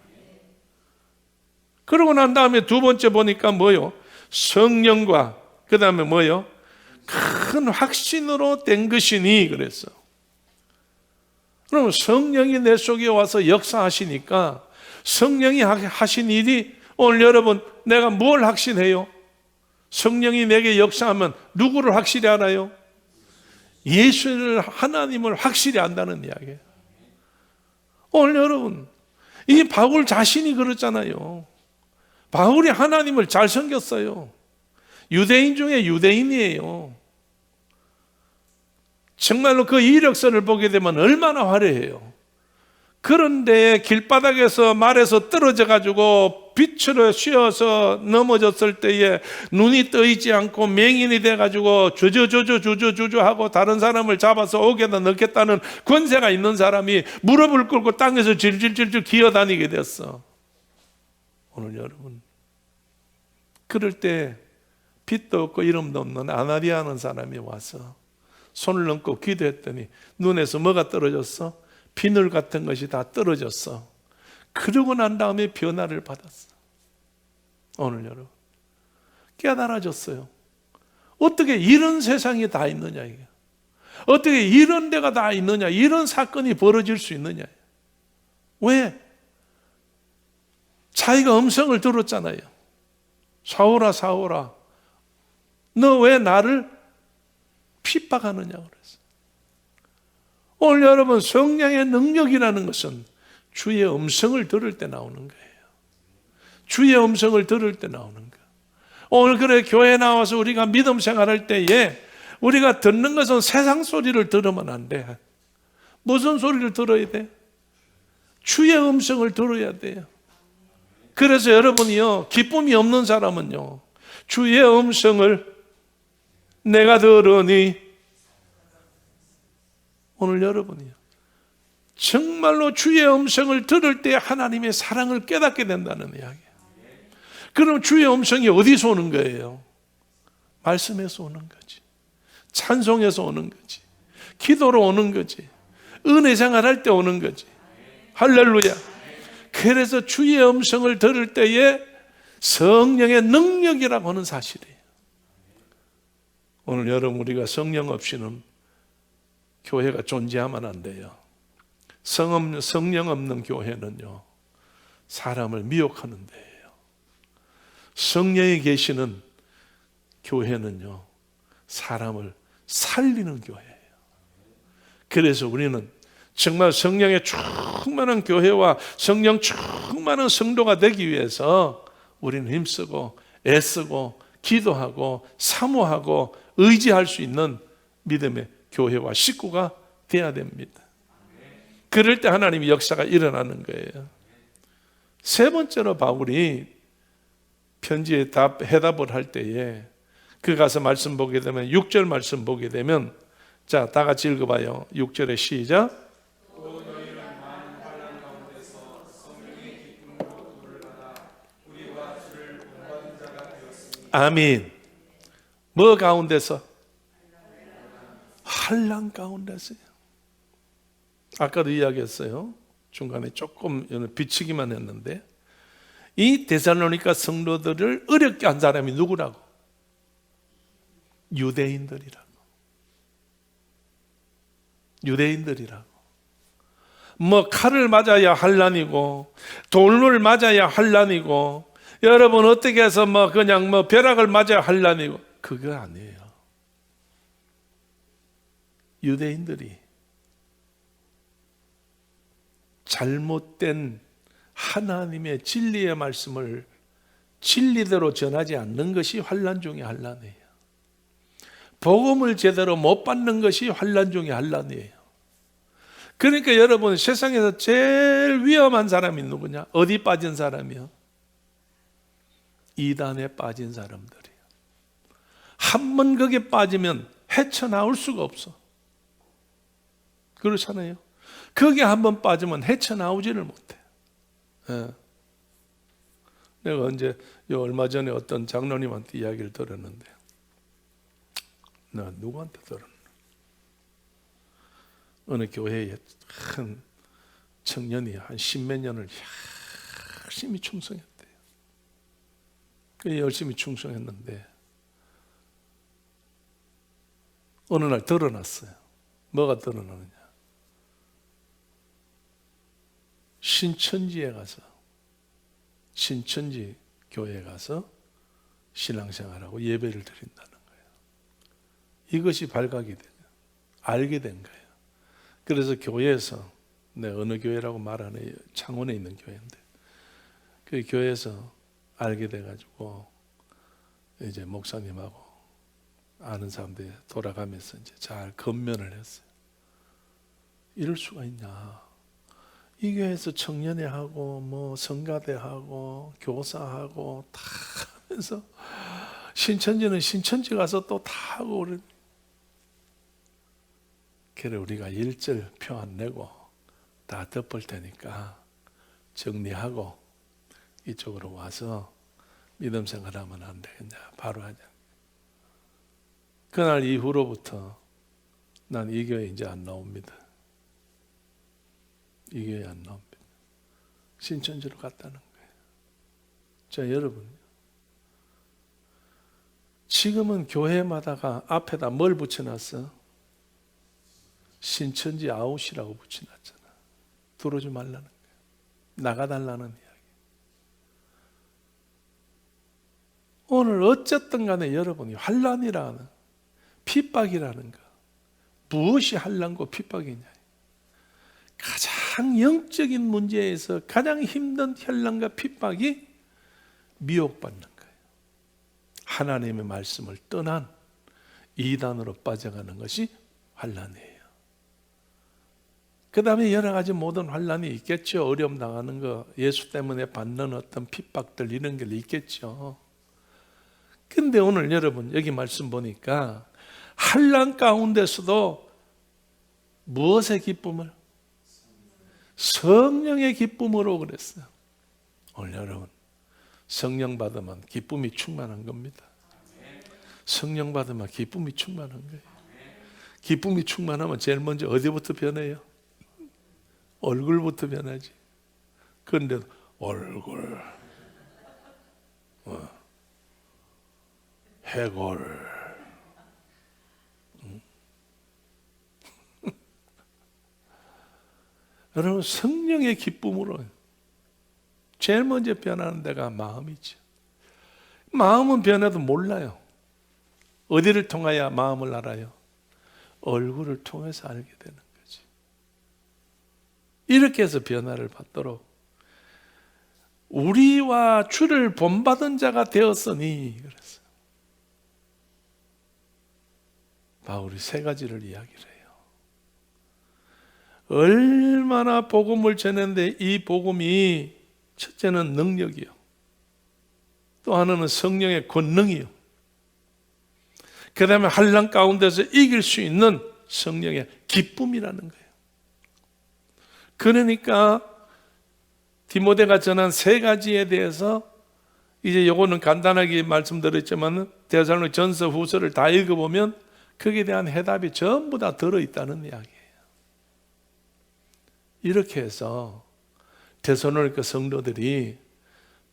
S2: 그러고 난 다음에 두 번째 보니까 뭐요? 성령과 그 다음에 뭐요? 큰 확신으로 된 것이니 그랬어. 그럼 성령이 내 속에 와서 역사하시니까 성령이 하신 일이, 오늘 여러분, 내가 뭘 확신해요? 성령이 내게 역사하면 누구를 확실히 알아요? 예수를, 하나님을 확실히 안다는 이야기예요. 오늘 여러분, 이 바울 자신이 그렇잖아요. 바울이 하나님을 잘 섬겼어요. 유대인 중에 유대인이에요. 정말로 그 이력서를 보게 되면 얼마나 화려해요. 그런데 길바닥에서 말에서 떨어져 가지고 빛으로 씌어서 넘어졌을 때에 눈이 떠 있지 않고 맹인이 돼 가지고 주저하고 다른 사람을 잡아서 옥에다 넣겠다는 권세가 있는 사람이 무릎을 꿇고 땅에서 질질질질 기어다니게 됐어. 오늘 여러분, 그럴 때 빛도 없고 이름도 없는 아나니아라는 사람이 와서 손을 얹고 기도했더니 눈에서 뭐가 떨어졌어? 비늘 같은 것이 다 떨어졌어. 그러고 난 다음에 변화를 받았어. 오늘 여러분, 깨달아졌어요. 어떻게 이런 세상이 다 있느냐, 이게. 어떻게 이런 데가 다 있느냐, 이런 사건이 벌어질 수 있느냐. 왜? 자기가 음성을 들었잖아요. 사울아, 사울아, 너 왜 나를 핍박하느냐고 그랬어요. 오늘 여러분, 성령의 능력이라는 것은 주의 음성을 들을 때 나오는 거예요. 주의 음성을 들을 때 나오는 거예요. 오늘 그래 교회 나와서 우리가 믿음 생활할 때에 우리가 듣는 것은 세상 소리를 들으면 안 돼. 무슨 소리를 들어야 돼? 주의 음성을 들어야 돼요. 그래서 여러분이요, 기쁨이 없는 사람은요, 주의 음성을 내가 들으니, 오늘 여러분이요, 정말로 주의 음성을 들을 때 하나님의 사랑을 깨닫게 된다는 이야기예요. 그럼 주의 음성이 어디서 오는 거예요? 말씀에서 오는 거지. 찬송에서 오는 거지. 기도로 오는 거지. 은혜 생활할 때 오는 거지. 할렐루야. 그래서 주의 음성을 들을 때에 성령의 능력이라고 하는 사실이에요. 오늘 여러분, 우리가 성령 없이는 교회가 존재하면 안 돼요. 성령 없는 교회는요, 사람을 미혹하는 데예요. 성령이 계시는 교회는요, 사람을 살리는 교회예요. 그래서 우리는 정말 성령의 충만한 교회와 성령 충만한 성도가 되기 위해서 우리는 힘쓰고 애쓰고 기도하고 사모하고 의지할 수 있는 믿음의 교회와 식구가 되어야 됩니다. 그럴 때 하나님의 역사가 일어나는 거예요. 세 번째로 바울이 편지에 해답을 할 때에 그 가서 말씀 보게 되면 6절 말씀 보게 되면, 자, 다 같이 읽어봐요. 6절에 시작. 아멘. 뭐 가운데서? 환난 가운데서요. 아까도 이야기했어요. 중간에 조금 비치기만 했는데, 이 데살로니가 성도들을 어렵게 한 사람이 누구라고? 유대인들이라고. 유대인들이라고. 뭐 칼을 맞아야 환난이고 돌을 맞아야 환난이고, 여러분 어떻게 해서 뭐 그냥 뭐 벼락을 맞아야 환난이고, 그거 아니에요. 유대인들이 잘못된 하나님의 진리의 말씀을 진리대로 전하지 않는 것이 환난 중의 환난이에요. 복음을 제대로 못 받는 것이 환난 중의 환난이에요. 그러니까 여러분, 세상에서 제일 위험한 사람이 누구냐? 어디 빠진 사람이요? 이단에 빠진 사람들이에요. 한 번 거기에 빠지면 헤쳐나올 수가 없어. 그렇잖아요. 거기에 한 번 빠지면 헤쳐나오지를 못해. 예. 내가 언제 얼마 전에 어떤 장로님한테 이야기를 들었는데, 나 누구한테 들었나? 어느 교회에 큰 청년이 한 10몇 년을 열심히 충성했대요. 열심히 충성했는데 어느 날 드러났어요. 뭐가 드러나느냐? 신천지에 가서, 신천지 교회에 가서 신앙생활하고 예배를 드린다는 거예요. 이것이 발각이 돼요. 알게 된 거예요. 그래서 교회에서, 내가 어느 교회라고 말 안 해요. 창원에 있는 교회인데, 그 교회에서 알게 돼가지고 이제 목사님하고 아는 사람들이 돌아가면서 이제 잘 건면을 했어요. 이럴 수가 있냐? 이 교회에서 청년회하고 뭐 성가대하고 교사하고 다 하면서, 신천지는 신천지 가서 또 다 하고, 그래 우리가 일절표 안 내고 다 덮을 테니까 정리하고 이쪽으로 와서 믿음 생활하면 안 되겠냐? 바로 하자. 그날 이후로부터 난 이 교회 이제 안 나옵니다. 이 교회 안 나옵니다. 신천지로 갔다는 거예요. 자, 여러분, 지금은 교회마다가 앞에다 뭘 붙여놨어? 신천지 아웃이라고 붙여놨잖아. 들어오지 말라는 거야. 나가달라는 이야기. 오늘 어쨌든 간에 여러분이 환난이라는, 핍박이라는 거, 무엇이 환난과 핍박이냐? 가장 영적인 문제에서 가장 힘든 환난과 핍박이 미혹받는 거예요. 하나님의 말씀을 떠난 이단으로 빠져가는 것이 환난이에요. 그 다음에 여러 가지 모든 환난이 있겠죠. 어려움 당하는 거, 예수 때문에 받는 어떤 핍박들, 이런 게 있겠죠. 근데 오늘 여러분 여기 말씀 보니까 환난 가운데서도 무엇의 기쁨을? 성령의 기쁨으로 그랬어요. 오늘 여러분 성령 받으면 기쁨이 충만한 겁니다. 성령 받으면 기쁨이 충만한 거예요. 기쁨이 충만하면 제일 먼저 어디부터 변해요? 얼굴부터 변하지. 그런데 얼굴, 해골, 여러분 성령의 기쁨으로 제일 먼저 변하는 데가 마음이죠. 마음은 변해도 몰라요. 어디를 통하여 마음을 알아요? 얼굴을 통해서 알게 되는 거지. 이렇게 해서 변화를 받도록 우리와 주를 본받은 자가 되었으니 그랬어요. 바울이 세 가지를 이야기를 해요. 얼마나 복음을 전했는데 이 복음이 첫째는 능력이요. 또 하나는 성령의 권능이요. 그 다음에 환난 가운데서 이길 수 있는 성령의 기쁨이라는 거예요. 그러니까 디모데가 전한 세 가지에 대해서 이제 요거는 간단하게 말씀드렸지만 데살로니가 전서 후서를 다 읽어보면 거기에 대한 해답이 전부 다 들어있다는 이야기예요. 이렇게 해서 데살로니가 성도들이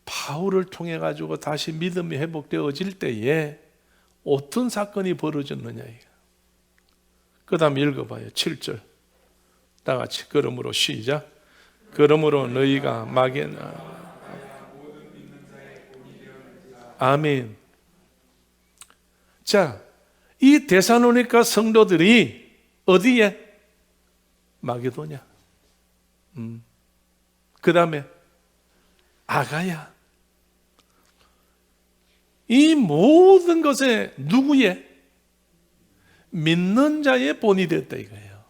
S2: 바울을 통해 가지고 다시 믿음이 회복되어질 때에 어떤 사건이 벌어졌느냐. 그 다음에 읽어봐요. 7절 다 같이. 그러므로 시작. 그러므로 너희가 마게나. 아멘. 자, 이 데살로니가 성도들이 어디에? 마게도냐. 그 다음에 아가야. 이 모든 것에 누구의? 믿는 자의 본이 됐다 이거예요.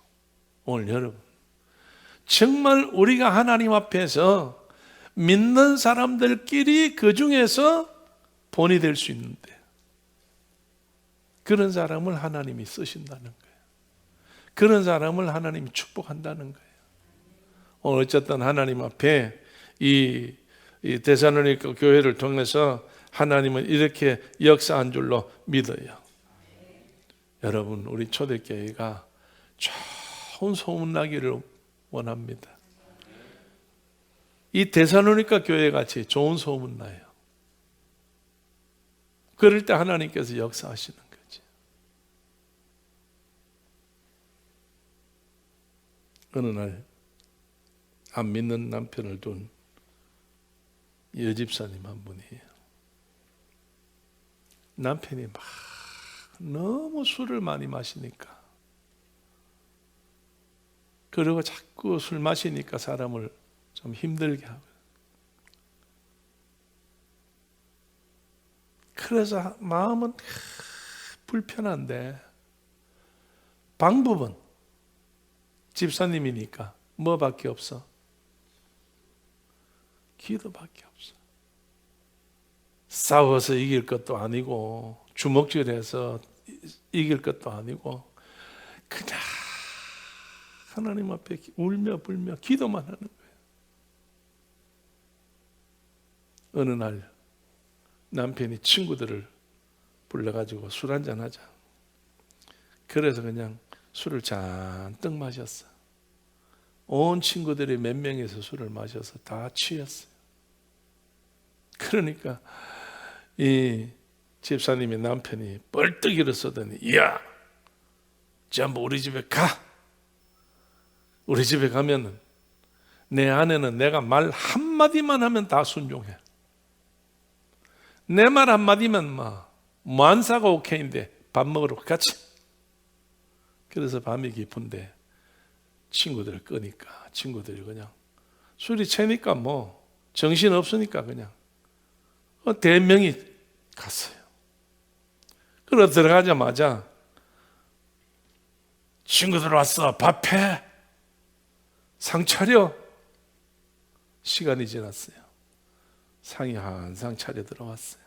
S2: 오늘 여러분 정말 우리가 하나님 앞에서 믿는 사람들끼리 그 중에서 본이 될 수 있는데 그런 사람을 하나님이 쓰신다는 거예요. 그런 사람을 하나님이 축복한다는 거예요. 오늘 어쨌든 하나님 앞에 이 데살로니가 교회를 통해서 하나님은 이렇게 역사한 줄로 믿어요. 여러분 우리 초대교회가 좋은 소문나기를 원합니다. 이 데살로니가 교회 같이 좋은 소문나요. 그럴 때 하나님께서 역사하시는 거지. 어느 날 안 믿는 남편을 둔 여집사님 한 분이에요. 남편이 막 너무 술을 많이 마시니까, 그리고 자꾸 술 마시니까 사람을 좀 힘들게 하고, 그래서 마음은 불편한데 방법은 집사님이니까 뭐밖에 없어? 기도밖에 없어. 싸워서 이길 것도 아니고 주먹질해서 이길 것도 아니고 그냥 하나님 앞에 울며 불며 기도만 하는 거예요. 어느 날 남편이 친구들을 불러가지고 술 한잔 하자. 그래서 그냥 술을 잔뜩 마셨어. 온 친구들이 몇 명이서 술을 마셔서 다 취했어요. 그러니까 이 집사님의 남편이 벌떡 일어서더니, 야, 전부 우리 집에 가. 우리 집에 가면은 내 아내는 내가 말 한마디만 하면 다 순종해. 내 말 한마디면 만사가 오케이인데 밥 먹으러 같이. 그래서 밤이 깊은데 친구들을 끄니까 친구들이 그냥 술이 채니까 정신 없으니까 그냥 대명이 갔어요. 그러고 들어가자마자 친구들 왔어. 밥해. 상 차려. 시간이 지났어요. 상이 한상 차려 들어왔어요.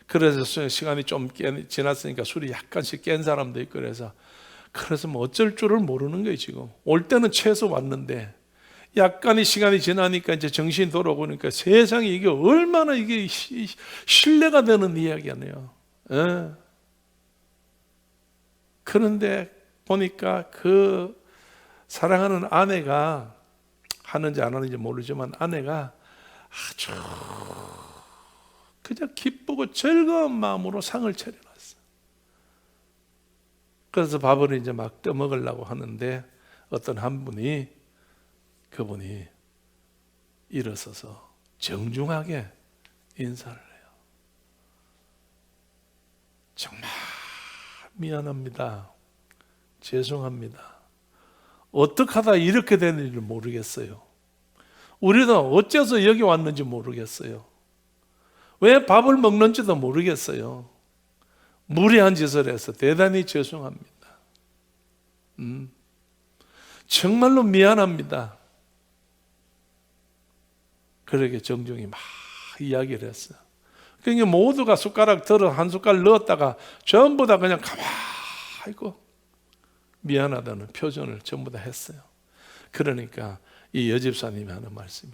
S2: 그래서 시간이 좀 지났으니까 술이 약간씩 깬 사람도 있고 그래서 어쩔 줄을 모르는 거예요. 지금 올 때는 최소 왔는데 약간의 시간이 지나니까 이제 정신이 돌아오니까 세상에 이게 얼마나 이게 신뢰가 되는 이야기 아니에요. 그런데 보니까 그 사랑하는 아내가 하는지 안 하는지 모르지만 아내가 아주 그냥 기쁘고 즐거운 마음으로 상을 차려놨어요. 그래서 밥을 이제 막 떠먹으려고 하는데 어떤 한 분이 그분이 일어서서 정중하게 인사를 해요. 정말 미안합니다. 죄송합니다. 어떻게 하다 이렇게 되는지 모르겠어요. 우리도 어째서 여기 왔는지 모르겠어요. 왜 밥을 먹는지도 모르겠어요. 무례한 짓을 해서 대단히 죄송합니다. 정말로 미안합니다. 그렇게 정중히 막 이야기를 했어요. 그러니까 모두가 숟가락 들어 한 숟갈 넣었다가 전부 다 그냥 가만히 있고 미안하다는 표정을 전부 다 했어요. 그러니까 이 여집사님이 하는 말씀이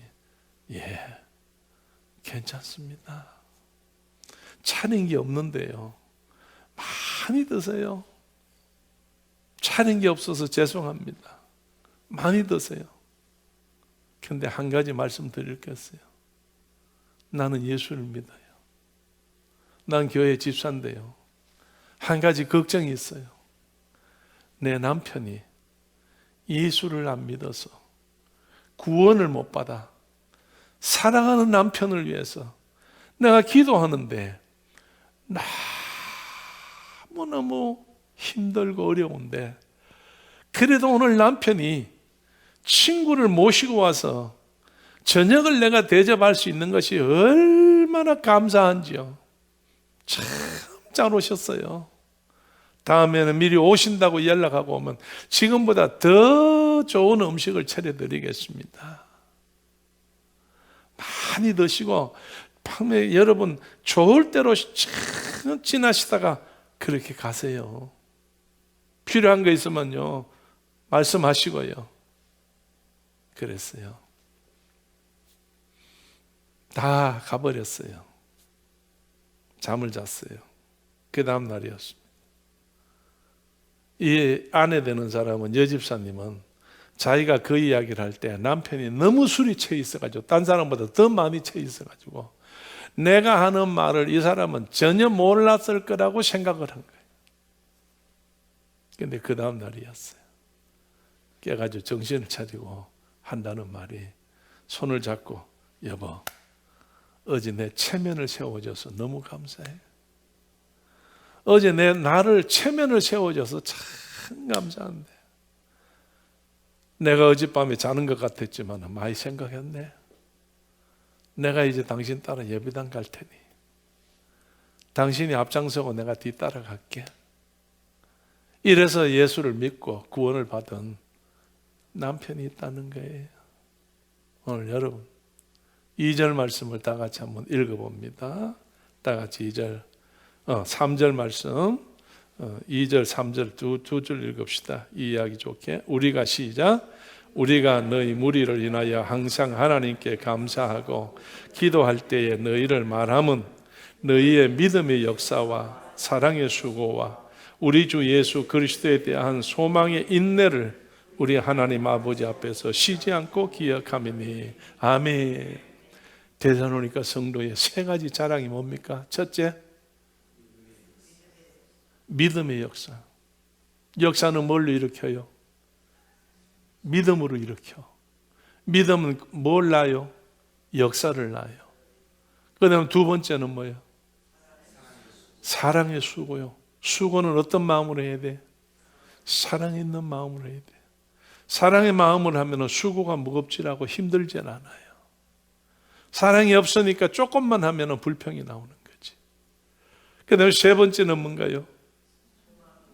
S2: 괜찮습니다. 차린 게 없는데요. 많이 드세요. 차린 게 없어서 죄송합니다. 많이 드세요. 그런데 한 가지 말씀드릴 게 있어요. 나는 예수를 믿어요. 난 교회 집사인데요. 한 가지 걱정이 있어요. 내 남편이 예수를 안 믿어서 구원을 못 받아 사랑하는 남편을 위해서 내가 기도하는데 너무너무 힘들고 어려운데 그래도 오늘 남편이 친구를 모시고 와서 저녁을 내가 대접할 수 있는 것이 얼마나 감사한지요. 참 잘 오셨어요. 다음에는 미리 오신다고 연락하고 오면 지금보다 더 좋은 음식을 차려드리겠습니다. 많이 드시고 밤에 여러분 좋을 대로 지나시다가 그렇게 가세요. 필요한 거 있으면요 말씀하시고요. 그랬어요. 다 가버렸어요. 잠을 잤어요. 그 다음 날이었습니다. 이 아내 되는 사람은 여집사님은 자기가 그 이야기를 할 때 남편이 너무 술이 취해 있어가지고 딴 사람보다 더 많이 취해 있어가지고 내가 하는 말을 이 사람은 전혀 몰랐을 거라고 생각을 한 거예요. 근데 그 다음 날이었어요. 깨가지고 정신을 차리고 한다는 말이 손을 잡고 여보 어제 내 체면을 세워줘서 너무 감사해. 어제 나를 체면을 세워줘서 참 감사한데 내가 어젯밤에 자는 것 같았지만 많이 생각했네. 내가 이제 당신 따라 예배당 갈 테니 당신이 앞장서고 내가 뒤따라갈게. 이래서 예수를 믿고 구원을 받은 남편이 있다는 거예요. 오늘 여러분 2절 말씀을 다 같이 한번 읽어봅니다. 다 같이 3절 말씀 2절 3절 두 줄 읽읍시다. 이 이야기 좋게 우리가 시작. 우리가 너희 무리를 인하여 항상 하나님께 감사하고 기도할 때에 너희를 말함은 너희의 믿음의 역사와 사랑의 수고와 우리 주 예수 그리스도에 대한 소망의 인내를 우리 하나님 아버지 앞에서 쉬지 않고 기억하미니 아멘. 데살로니가 성도의 세 가지 자랑이 뭡니까? 첫째, 믿음의 역사. 역사는 뭘로 일으켜요? 믿음으로 일으켜. 믿음은 뭘 낳아요? 역사를 낳아요. 그 다음 두 번째는 뭐예요? 사랑의 수고요. 수고는 어떤 마음으로 해야 돼? 사랑 있는 마음으로 해야 돼. 사랑의 마음을 하면 수고가 무겁지라고 힘들진 않아요. 사랑이 없으니까 조금만 하면 불평이 나오는 거지. 그 다음에 세 번째는 뭔가요?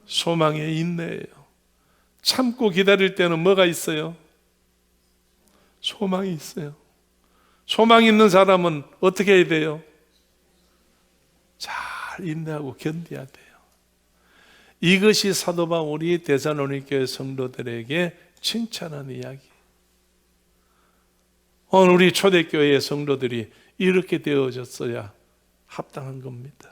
S2: 소망의 인내예요. 참고 기다릴 때는 뭐가 있어요? 소망이 있어요. 소망 있는 사람은 어떻게 해야 돼요? 잘 인내하고 견뎌야 돼요. 이것이 사도 바울이 데살로니가 교회 성도들에게 칭찬한 이야기. 오늘 우리 초대교회의 성도들이 이렇게 되어졌어야 합당한 겁니다.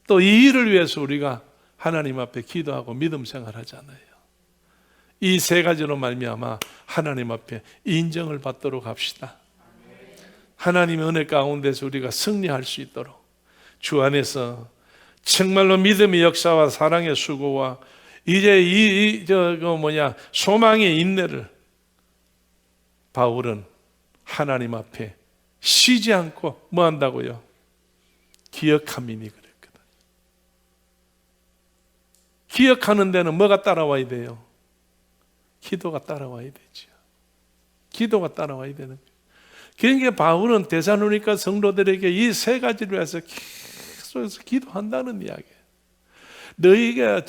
S2: 또 이 일을 위해서 우리가 하나님 앞에 기도하고 믿음 생활하잖아요. 이 세 가지로 말미암아 하나님 앞에 인정을 받도록 합시다. 하나님의 은혜 가운데서 우리가 승리할 수 있도록 주 안에서 정말로 믿음의 역사와 사랑의 수고와 이제 소망의 인내를 바울은 하나님 앞에 쉬지 않고 뭐 한다고요? 기억함이니 그랬거든. 기억하는 데는 뭐가 따라와야 돼요? 기도가 따라와야 되죠. 기도가 따라와야 되는 거예요. 그러니까 바울은 데살로니가 성도들에게 이 세 가지를 위해서 계속해서 기도한다는 이야기예요. 너희가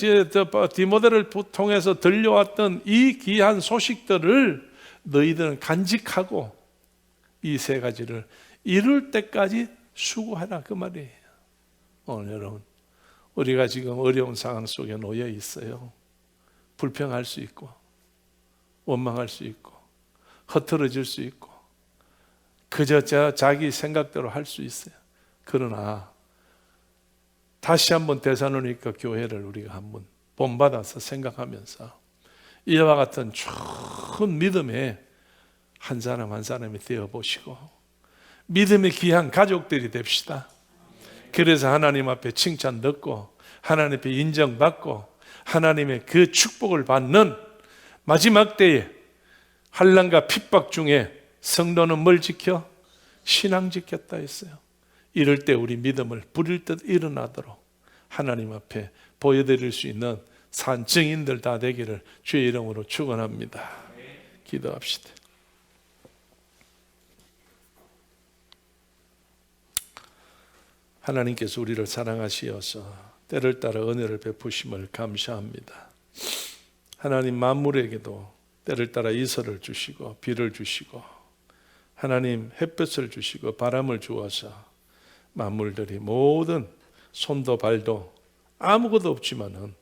S2: 디모데를 통해서 들려왔던 이 귀한 소식들을 너희들은 간직하고 이 세 가지를 이룰 때까지 수고하라 그 말이에요. 오늘 여러분 우리가 지금 어려운 상황 속에 놓여 있어요. 불평할 수 있고 원망할 수 있고 흐트러질 수 있고 그저 자기 생각대로 할 수 있어요. 그러나 다시 한번 데살로니가 교회를 우리가 한번 본받아서 생각하면서 이와 같은 좋은 믿음의 한 사람 한 사람이 되어보시고 믿음의 귀한 가족들이 됩시다. 그래서 하나님 앞에 칭찬 듣고 하나님 앞에 인정받고 하나님의 그 축복을 받는 마지막 때에 환난과 핍박 중에 성도는 뭘 지켜? 신앙 지켰다 했어요. 이럴 때 우리 믿음을 부릴 듯 일어나도록 하나님 앞에 보여드릴 수 있는 산 증인들 다 되기를 주의 이름으로 축원합니다. 기도합시다. 하나님께서 우리를 사랑하시어서 때를 따라 은혜를 베푸심을 감사합니다. 하나님 만물에게도 때를 따라 이슬을 주시고 비를 주시고 하나님 햇볕을 주시고 바람을 주어서 만물들이 모든 손도 발도 아무것도 없지만은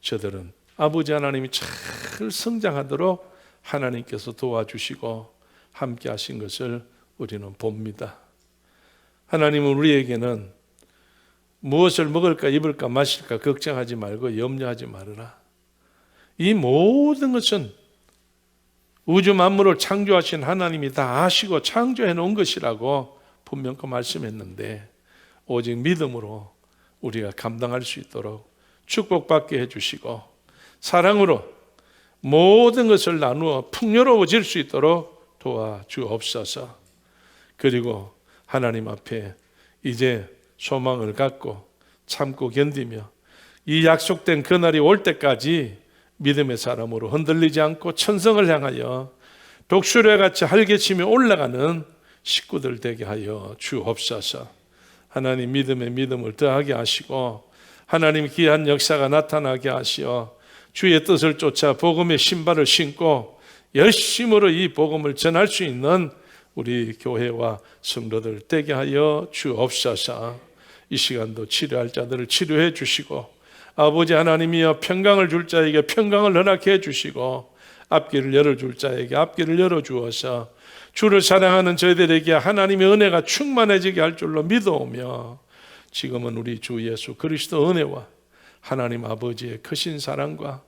S2: 저들은 아버지 하나님이 잘 성장하도록 하나님께서 도와주시고 함께 하신 것을 우리는 봅니다. 하나님은 우리에게는 무엇을 먹을까 입을까 마실까 걱정하지 말고 염려하지 말아라. 이 모든 것은 우주 만물을 창조하신 하나님이 다 아시고 창조해 놓은 것이라고 분명히 말씀했는데 오직 믿음으로 우리가 감당할 수 있도록 축복받게 해주시고 사랑으로 모든 것을 나누어 풍요로워질 수 있도록 도와주옵소서. 그리고 하나님 앞에 이제 소망을 갖고 참고 견디며 이 약속된 그날이 올 때까지 믿음의 사람으로 흔들리지 않고 천성을 향하여 독수리와 같이 활개치며 올라가는 식구들 되게 하여 주옵소서. 하나님 믿음에 믿음을 더하게 하시고 하나님 귀한 역사가 나타나게 하시어 주의 뜻을 쫓아 복음의 신발을 신고 열심으로 이 복음을 전할 수 있는 우리 교회와 성도들 되게 하여 주옵소서. 이 시간도 치료할 자들을 치료해 주시고 아버지 하나님이여 평강을 줄 자에게 평강을 허락해 주시고 앞길을 열어줄 자에게 앞길을 열어주어서 주를 사랑하는 저희들에게 하나님의 은혜가 충만해지게 할 줄로 믿어오며 지금은 우리 주 예수 그리스도 은혜와 하나님 아버지의 크신 사랑과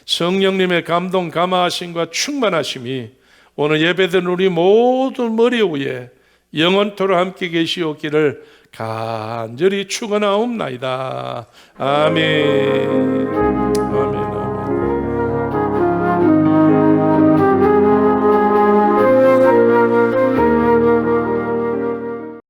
S2: 성령님의 감동 감화하심과 충만하심이 오늘 예배드린 우리 모든 머리 위에 영원토록 함께 계시옵기를 간절히 축원하옵나이다. 아멘.